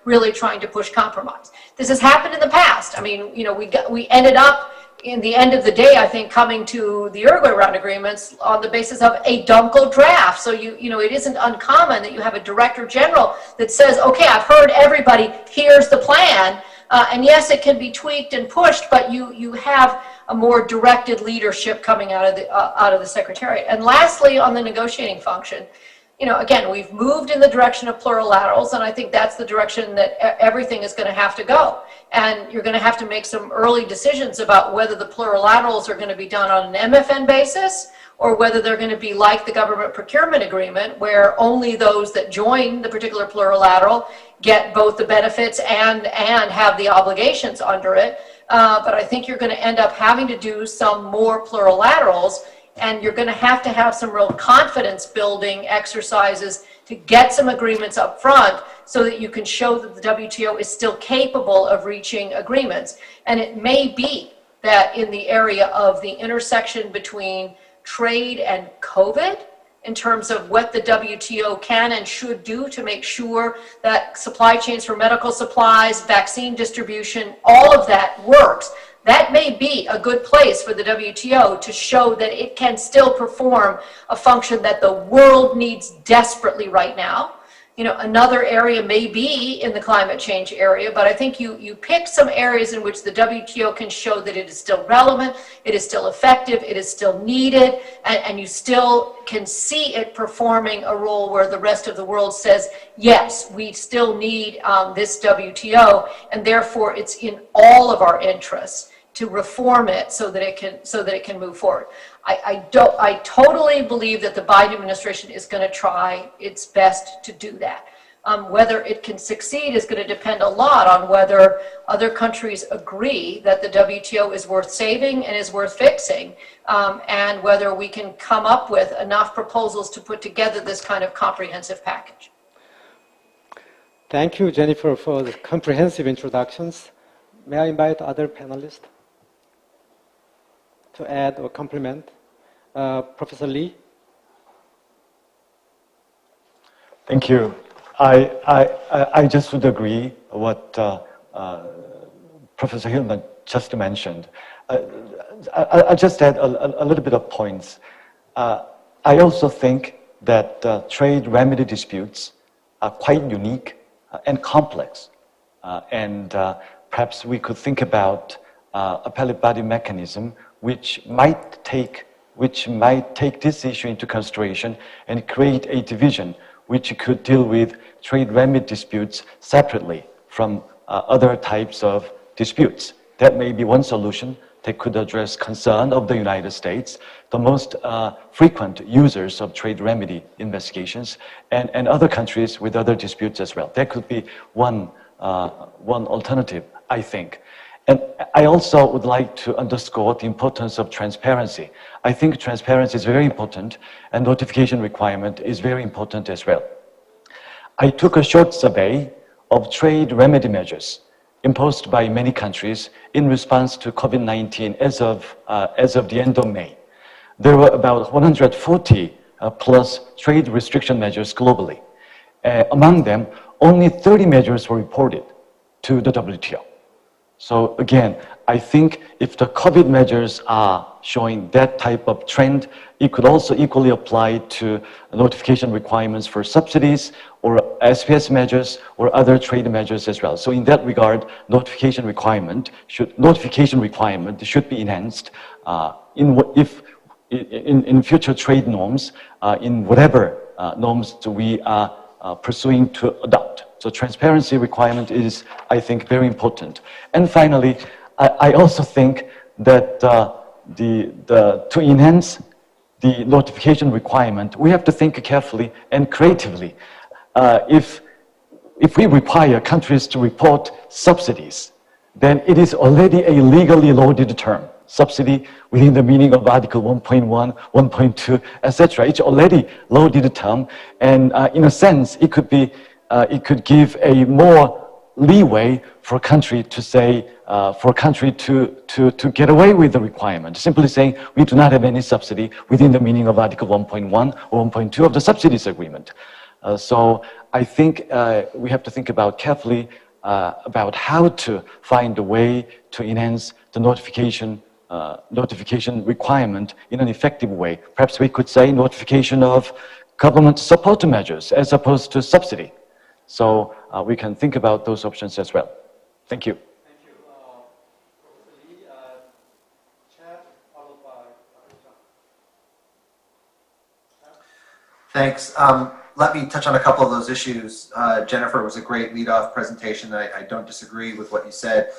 really trying to push compromise. This has happened in the past. I mean, you know, we ended up in the end of the day, I think, coming to the Uruguay round agreements on the basis of a Dunkel draft. So you know, it isn't uncommon that you have a Director General that says, okay, I've heard everybody, here's the plan. And yes, it can be tweaked and pushed, but you have a more directed leadership coming out of the Secretariat. And lastly, on the negotiating function, you know, again, we've moved in the direction of plurilaterals, and I think that's the direction that everything is going to have to go. And you're going to have to make some early decisions about whether the plurilaterals are going to be done on an MFN basis, or whether they're going to be like the government procurement agreement, where only those that join the particular plurilateral get both the benefits and have the obligations under it. But I think you're going to end up having to do some more plurilaterals, and you're going to have some real confidence building exercises to get some agreements up front so that you can show that the WTO is still capable of reaching agreements. And it may be that in the area of the intersection between trade and COVID, in terms of what the WTO can and should do to make sure that supply chains for medical supplies, vaccine distribution, all of that works, that may be a good place for the WTO to show that it can still perform a function that the world needs desperately right now. You know, another area may be in the climate change area, but I think you pick some areas in which the WTO can show that it is still relevant, it is still effective, it is still needed, and you still can see it performing a role where the rest of the world says, yes, we still need this WTO, and therefore it's in all of our interests to reform it so that it can move forward. I totally believe that the Biden administration is going to try its best to do that. Whether it can succeed is going to depend a lot on whether other countries agree that the WTO is worth saving and is worth fixing, and whether we can come up with enough proposals to put together this kind of comprehensive package. Thank you, Jennifer, for the comprehensive introductions. May I invite other panelists to add or complement? Professor Lee? Thank you. I just would agree what Professor Hillman just mentioned. I'll just add a little bit of points. I also think that trade remedy disputes are quite unique and complex. And perhaps we could think about appellate body mechanism which might take this issue into consideration and create a division which could deal with trade remedy disputes separately from other types of disputes. That may be one solution that could address concern of the United States, the most frequent users of trade remedy investigations, and other countries with other disputes as well. That could be one alternative, I think. And I also would like to underscore the importance of transparency. I think transparency is very important, and notification requirement is very important as well. I took a short survey of trade remedy measures imposed by many countries in response to COVID-19 as of the end of May. There were about 140 plus trade restriction measures globally. Among them, only 30 measures were reported to the WTO. So again, I think if the COVID measures are showing that type of trend, it could also equally apply to notification requirements for subsidies or SPS measures or other trade measures as well. So in that regard, notification requirement should be enhanced in future trade norms, in whatever norms we are pursuing to adopt. So transparency requirement is, I think, very important. And finally, I also think that to enhance the notification requirement, we have to think carefully and creatively. If we require countries to report subsidies, then it is already a legally loaded term. Subsidy within the meaning of Article 1.1, 1.2, etc. It's already loaded term, and in a sense, it could give a more leeway for a country to say, to get away with the requirement. Simply saying we do not have any subsidy within the meaning of Article 1.1 or 1.2 of the subsidies agreement. So I think we have to think about carefully about how to find a way to enhance the notification requirement in an effective way. Perhaps we could say notification of government support measures as opposed to subsidy. So we can think about those options as well. Thank you. Thank you. Professor Lee, Chad, followed by Dr. Chung. Thanks. Let me touch on a couple of those issues. Jennifer, it was a great lead-off presentation. I don't disagree with what you said.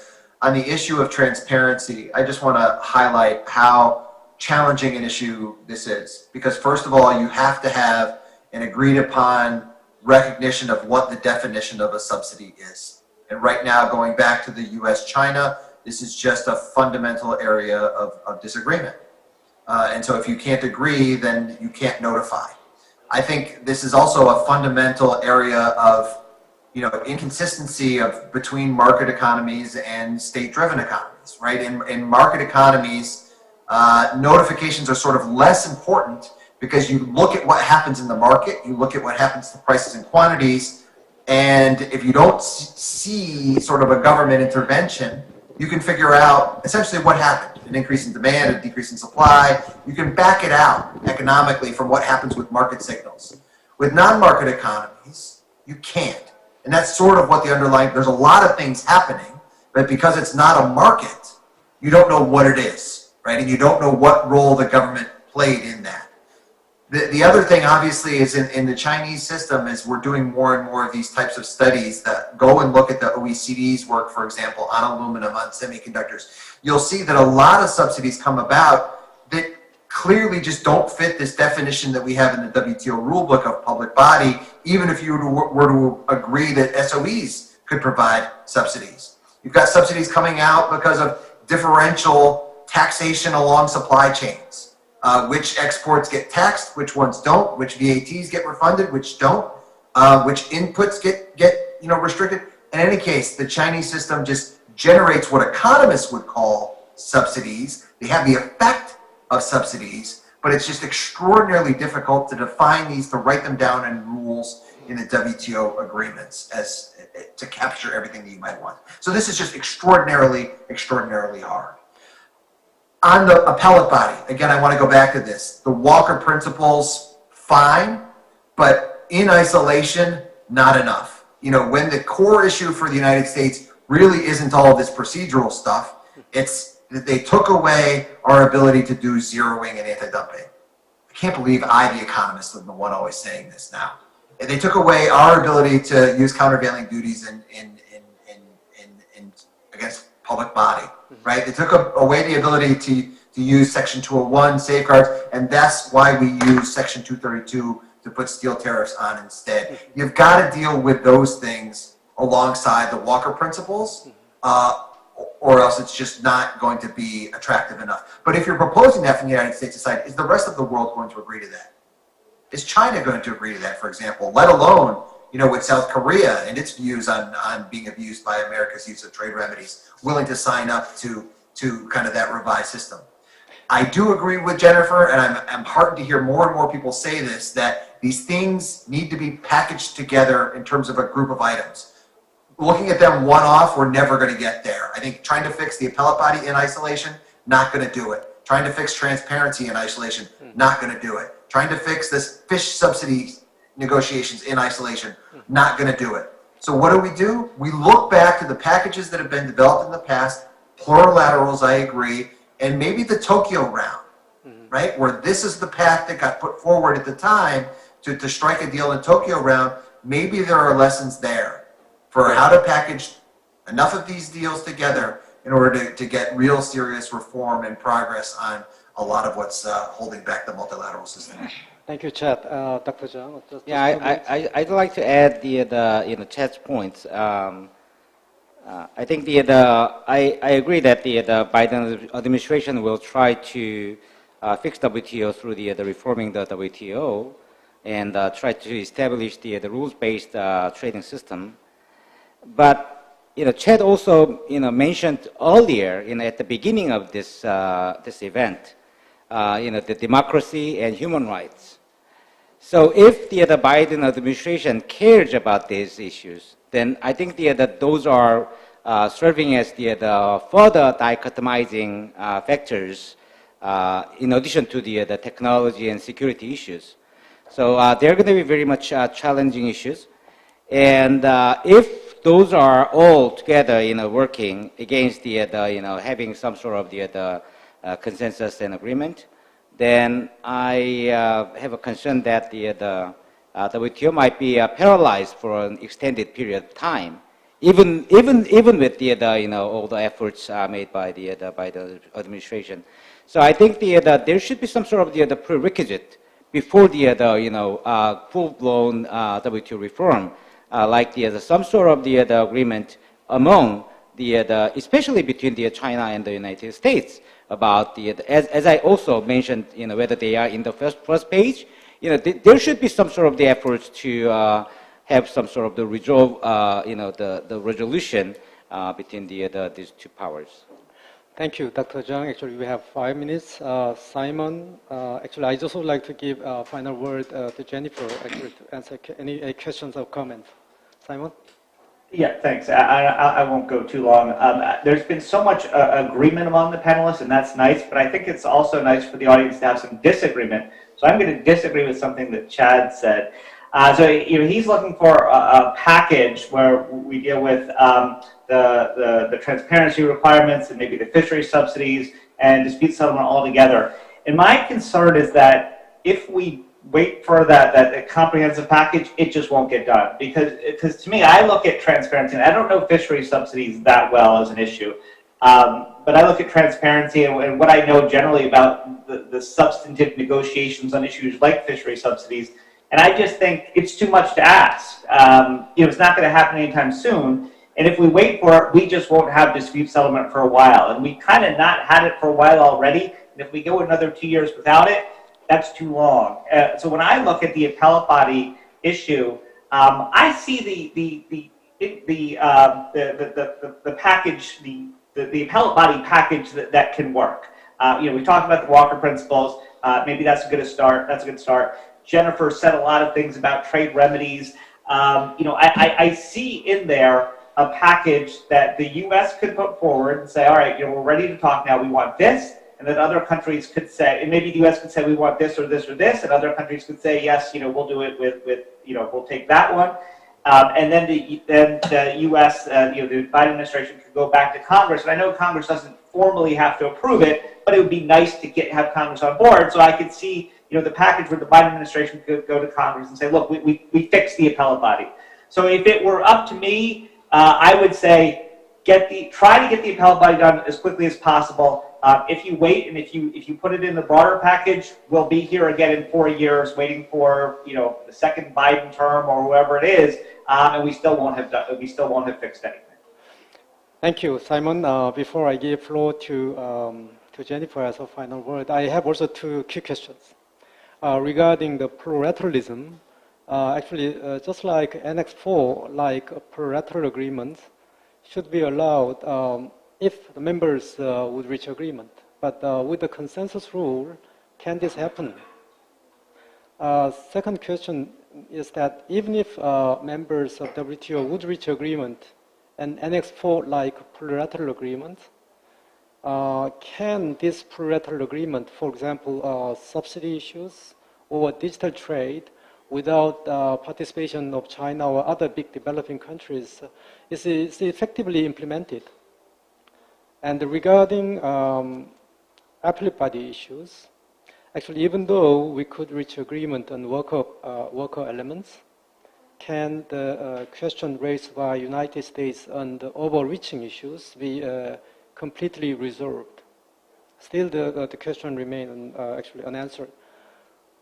On the issue of transparency, I just want to highlight how challenging an issue this is. Because first of all, you have to have an agreed upon recognition of what the definition of a subsidy is. And right now, going back to the US-China, this is just a fundamental area of disagreement. And so if you can't agree, then you can't notify. I think this is also a fundamental area of inconsistency between market economies and state-driven economies, right? In market economies, notifications are sort of less important because you look at what happens in the market, you look at what happens to prices and quantities, and if you don't see sort of a government intervention, you can figure out essentially what happened. An increase in demand, a decrease in supply. You can back it out economically from what happens with market signals. With non-market economies, you can't. And that's sort of what the underlying, there's a lot of things happening, but because it's not a market, you don't know what it is, right? And you don't know what role the government played in that. The other thing, obviously, is in the Chinese system is we're doing more and more of these types of studies that go and look at the OECD's work, for example, on aluminum, on semiconductors. You'll see that a lot of subsidies come about that clearly just don't fit this definition that we have in the WTO rulebook of public body, even if you were to agree that SOEs could provide subsidies. You've got subsidies coming out because of differential taxation along supply chains. Which exports get taxed, which ones don't, which VATs get refunded, which don't, which inputs get restricted. In any case, the Chinese system just generates what economists would call subsidies. They have the effect of subsidies, but it's just extraordinarily difficult to define these, to write them down in rules in the WTO agreements as to capture everything that you might want. So this is just extraordinarily hard. On the appellate body, again, I want to go back to this. The Walker principles, fine, but in isolation, not enough. When the core issue for the United States really isn't all of this procedural stuff, it's that they took away our ability to do zeroing and anti-dumping. I can't believe I, the economist, am the one always saying this now. They took away our ability to use countervailing duties against public body. Right? They took away the ability to use Section 201 safeguards, and that's why we use Section 232 to put steel tariffs on instead. You've got to deal with those things alongside the Walker principles, or else it's just not going to be attractive enough. But if you're proposing that from the United States side, is the rest of the world going to agree to that? Is China going to agree to that, for example, let alone with South Korea and its views on being abused by America's use of trade remedies, willing to sign up to kind of that revised system. I do agree with Jennifer, and I'm heartened to hear more and more people say this, that these things need to be packaged together in terms of a group of items. Looking at them one-off, we're never going to get there. I think trying to fix the appellate body in isolation, not going to do it. Trying to fix transparency in isolation, not going to do it. Trying to fix this fish subsidy negotiations in isolation, not going to do it. So what do? We look back to the packages that have been developed in the past, plurilaterals, I agree, and maybe the Tokyo round, right? Where this is the path that got put forward at the time to strike a deal in Tokyo round. Maybe there are lessons there for how to package enough of these deals together in order to get real serious reform and progress on a lot of what's holding back the multilateral system. Thank you, Chad. Dr. Chung. Yeah, I'd like to add the Chad's points. I think I agree that the Biden administration will try to fix WTO through the reforming the WTO and try to establish the rules-based trading system. But Chad also mentioned earlier at the beginning of this this event, the democracy and human rights. So if the Biden administration cares about these issues, then I think that those are serving as the further dichotomizing factors in addition to the technology and security issues. So they're going to be very much challenging issues. And if those are all together, working against the having some sort of the consensus and agreement, then I have a concern that the WTO might be paralyzed for an extended period of time, even with the all the efforts made by the administration. So I think there should be some sort of the prerequisite before the full-blown WTO reform, like some sort of the agreement among especially between China and the United States about as I also mentioned, whether they are in the first page, there should be some sort of the efforts to have some sort of the resolve, the resolution between these two powers. Thank you, Dr. Chung. Actually, we have 5 minutes. Simon, actually, I just would like to give a final word to Jennifer, actually, to answer any questions or comments. Simon? Yeah, thanks. I won't go too long. There's been so much agreement among the panelists, and that's nice, but I think it's also nice for the audience to have some disagreement. So I'm going to disagree with something that Chad said. So he's looking for a package where we deal with the transparency requirements and maybe the fishery subsidies and dispute settlement all together. And my concern is that if we wait for that comprehensive package, it just won't get done. Because to me, I look at transparency, and I don't know fishery subsidies that well as an issue. But I look at transparency and what I know generally about the substantive negotiations on issues like fishery subsidies. And I just think it's too much to ask. It's not going to happen anytime soon. And if we wait for it, we just won't have dispute settlement for a while. And we kind of not had it for a while already. And if we go another 2 years without it, that's too long. So when I look at the appellate body issue, I see the package, the appellate body package that can work. We talked about the Walker principles. Maybe that's a good start. That's a good start. Jennifer said a lot of things about trade remedies. I see in there a package that the U.S. could put forward and say, all right, we're ready to talk now. We want this. And then other countries could say, and maybe the U.S. could say, we want this or this or this. And other countries could say, yes, we'll do it with we'll take that one. And then the U.S., the Biden administration could go back to Congress. And I know Congress doesn't formally have to approve it, but it would be nice to have Congress on board. So I could see, the package where the Biden administration could go to Congress and say, look, we fixed the appellate body. So if it were up to me, I would say, try to get the appellate body done as quickly as possible. If you wait and if you put it in the broader package, we'll be here again in 4 years waiting for the second Biden term or whoever it is, and we still won't have fixed anything. Thank you, Simon. Before I give floor to Jennifer as a final word, I have also 2 key questions regarding the plurilateralism. Actually, just like Annex 4, like plurilateral agreements should be allowed if the members would reach agreement. But with the consensus rule, can this happen? Second question is that even if members of WTO would reach agreement and Annex 4 like plurilateral agreement, can this plurilateral agreement, for example, subsidy issues or digital trade, without participation of China or other big developing countries, is effectively implemented? And regarding appellate body issues, actually, even though we could reach agreement on worker elements, can the question raised by United States on the overreaching issues be completely resolved. Still, the question remains actually unanswered.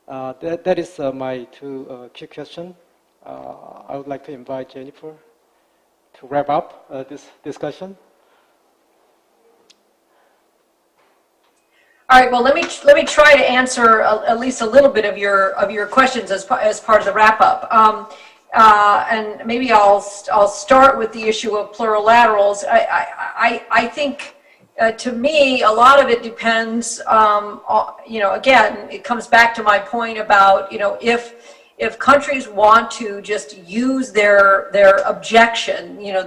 That is my two key questions. I would like to invite Jennifer to wrap up this discussion. All right. Well, let me try to answer at least a little bit of your questions as part of the wrap up. And maybe I'll start with the issue of plurilaterals. I think. To me, a lot of it depends, again, it comes back to my point about, if countries want to just use their objection,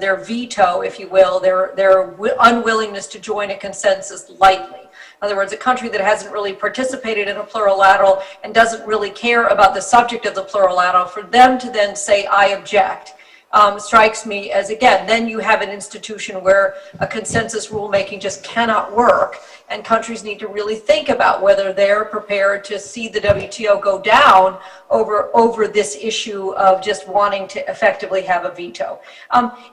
their veto, if you will, their unwillingness to join a consensus lightly. In other words, a country that hasn't really participated in a plurilateral and doesn't really care about the subject of the plurilateral, for them to then say, I object, strikes me as, again, then you have an institution where a consensus rulemaking just cannot work, and countries need to really think about whether they're prepared to see the WTO go down over this issue of just wanting to effectively have a veto.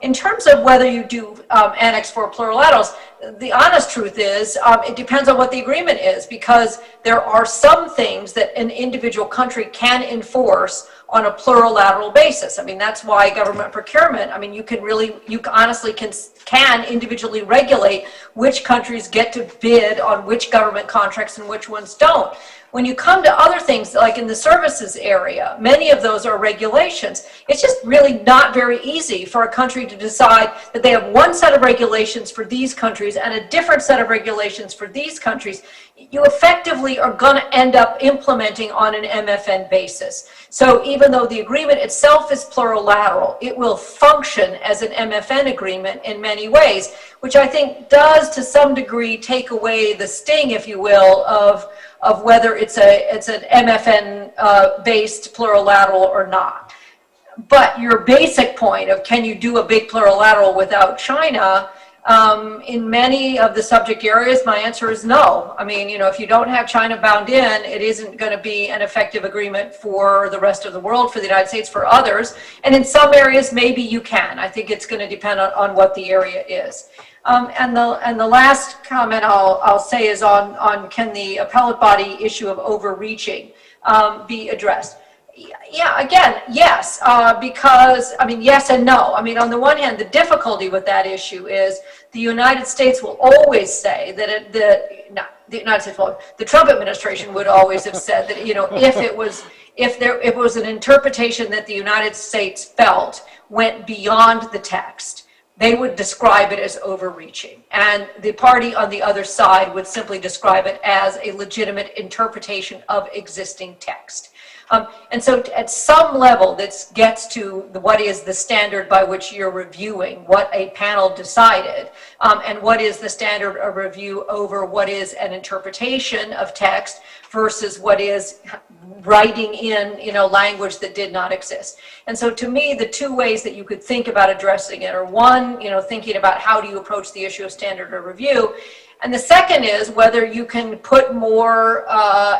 In terms of whether you do Annex 4 plurilaterals, the honest truth is it depends on what the agreement is, because there are some things that an individual country can enforce on a plurilateral basis. I mean, that's why government procurement, I mean, you honestly can individually regulate which countries get to bid on which government contracts and which ones don't. When you come to other things, like in the services area, many of those are regulations. It's just really not very easy for a country to decide that they have one set of regulations for these countries and a different set of regulations for these countries. You effectively are going to end up implementing on an MFN basis. So even though the agreement itself is plurilateral, it will function as an MFN agreement in many ways, which I think does to some degree take away the sting, if you will, of whether it's an MFN based plurilateral or not. But your basic point of can you do a big plurilateral without China, in many of the subject areas, my answer is no. I mean, if you don't have China bound in, it isn't going to be an effective agreement for the rest of the world, for the United States, for others. And in some areas, maybe you can. I think it's going to depend on what the area is. And the last comment I'll say is on can the appellate body issue of overreaching be addressed? Yeah, again, yes, because, I mean, yes and no. I mean, on the one hand, the difficulty with that issue is the United States will always say that the Trump administration would always have said that, if it was an interpretation that the United States felt went beyond the text, they would describe it as overreaching. And the party on the other side would simply describe it as a legitimate interpretation of existing text. And so at some level, this gets to what is the standard by which you're reviewing what a panel decided, and what is the standard of review over what is an interpretation of text versus what is writing in, language that did not exist. And so to me, the two ways that you could think about addressing it are one, thinking about how do you approach the issue of standard of review. And the second is whether you can put more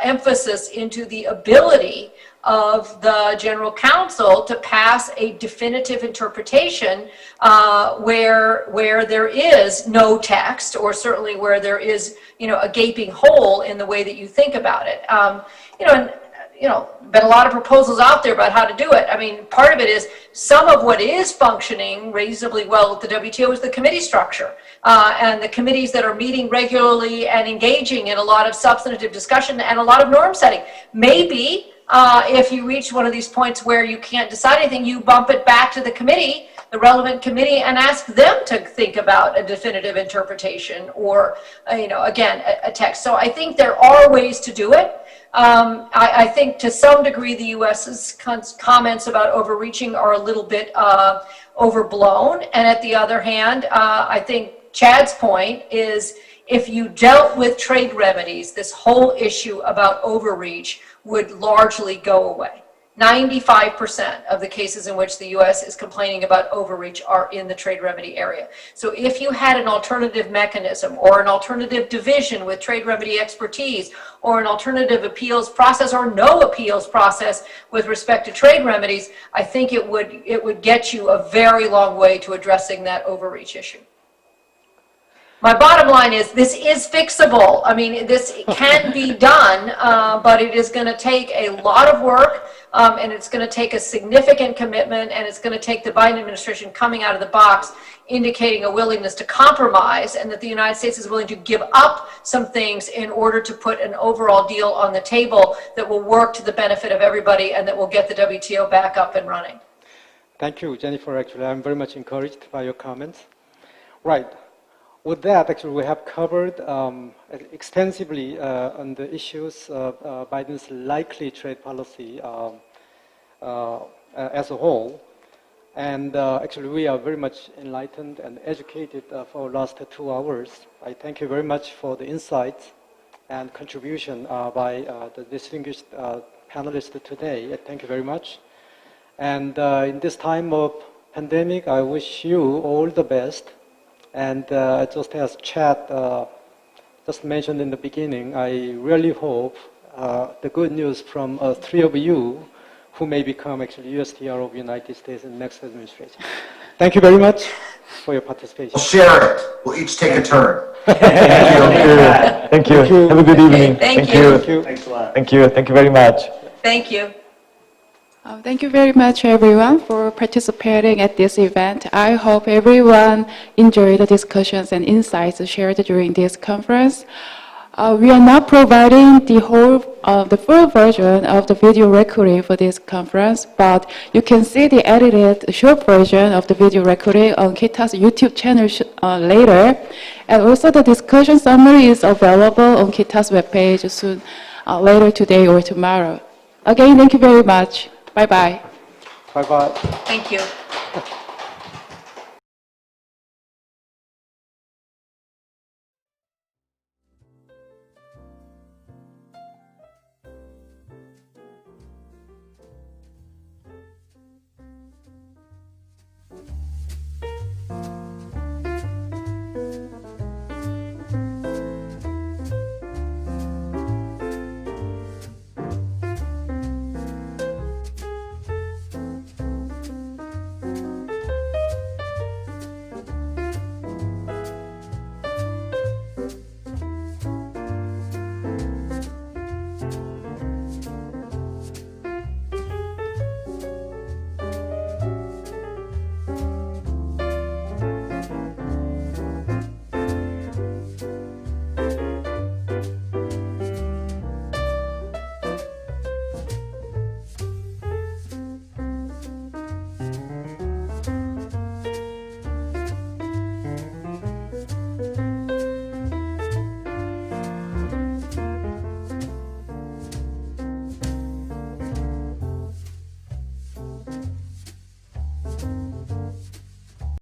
emphasis into the ability of the General Counsel to pass a definitive interpretation where there is no text, or certainly where there is, a gaping hole in the way that you think about it. Been a lot of proposals out there about how to do it. I mean, part of it is some of what is functioning reasonably well at the WTO is the committee structure. And the committees that are meeting regularly and engaging in a lot of substantive discussion and a lot of norm setting. Maybe if you reach one of these points where you can't decide anything, you bump it back to the committee, the relevant committee, and ask them to think about a definitive interpretation or, again, a text. So I think there are ways to do it. I think to some degree the U.S.'s comments about overreaching are a little bit overblown. And at the other hand, I think Chad's point is if you dealt with trade remedies, this whole issue about overreach would largely go away. 95% of the cases in which the U.S. is complaining about overreach are in the trade remedy area. So if you had an alternative mechanism or an alternative division with trade remedy expertise or an alternative appeals process or no appeals process with respect to trade remedies, I think it would get you a very long way to addressing that overreach issue. My bottom line is this is fixable. I mean, this can be done, but it is going to take a lot of work, and it's going to take a significant commitment, and it's going to take the Biden administration coming out of the box indicating a willingness to compromise, and that the United States is willing to give up some things in order to put an overall deal on the table that will work to the benefit of everybody and that will get the WTO back up and running. Thank you, Jennifer. Actually, I'm very much encouraged by your comments. Right. With that, actually, we have covered extensively on the issues of Biden's likely trade policy as a whole. And actually, we are very much enlightened and educated for the last 2 hours. I thank you very much for the insights and contribution by the distinguished panelists today. Thank you very much. And in this time of pandemic, I wish you all the best. And just as Chad just mentioned in the beginning, I really hope the good news from 3 of you who may become actually USTR of the United States in the next administration. Thank you very much for your participation. We'll share it. We'll each take a turn. Thank you. Have a good evening. Thank you. Thank you. Thanks a lot. Thank you. Thank you very much. Thank you. Thank you very much, everyone, for participating at this event. I hope everyone enjoyed the discussions and insights shared during this conference. We are not providing the full version of the video recording for this conference, but you can see the edited short version of the video recording on KITA's YouTube channel later. And also the discussion summary is available on KITA's webpage soon, later today or tomorrow. Again, thank you very much. Bye-bye. Bye-bye. Thank you.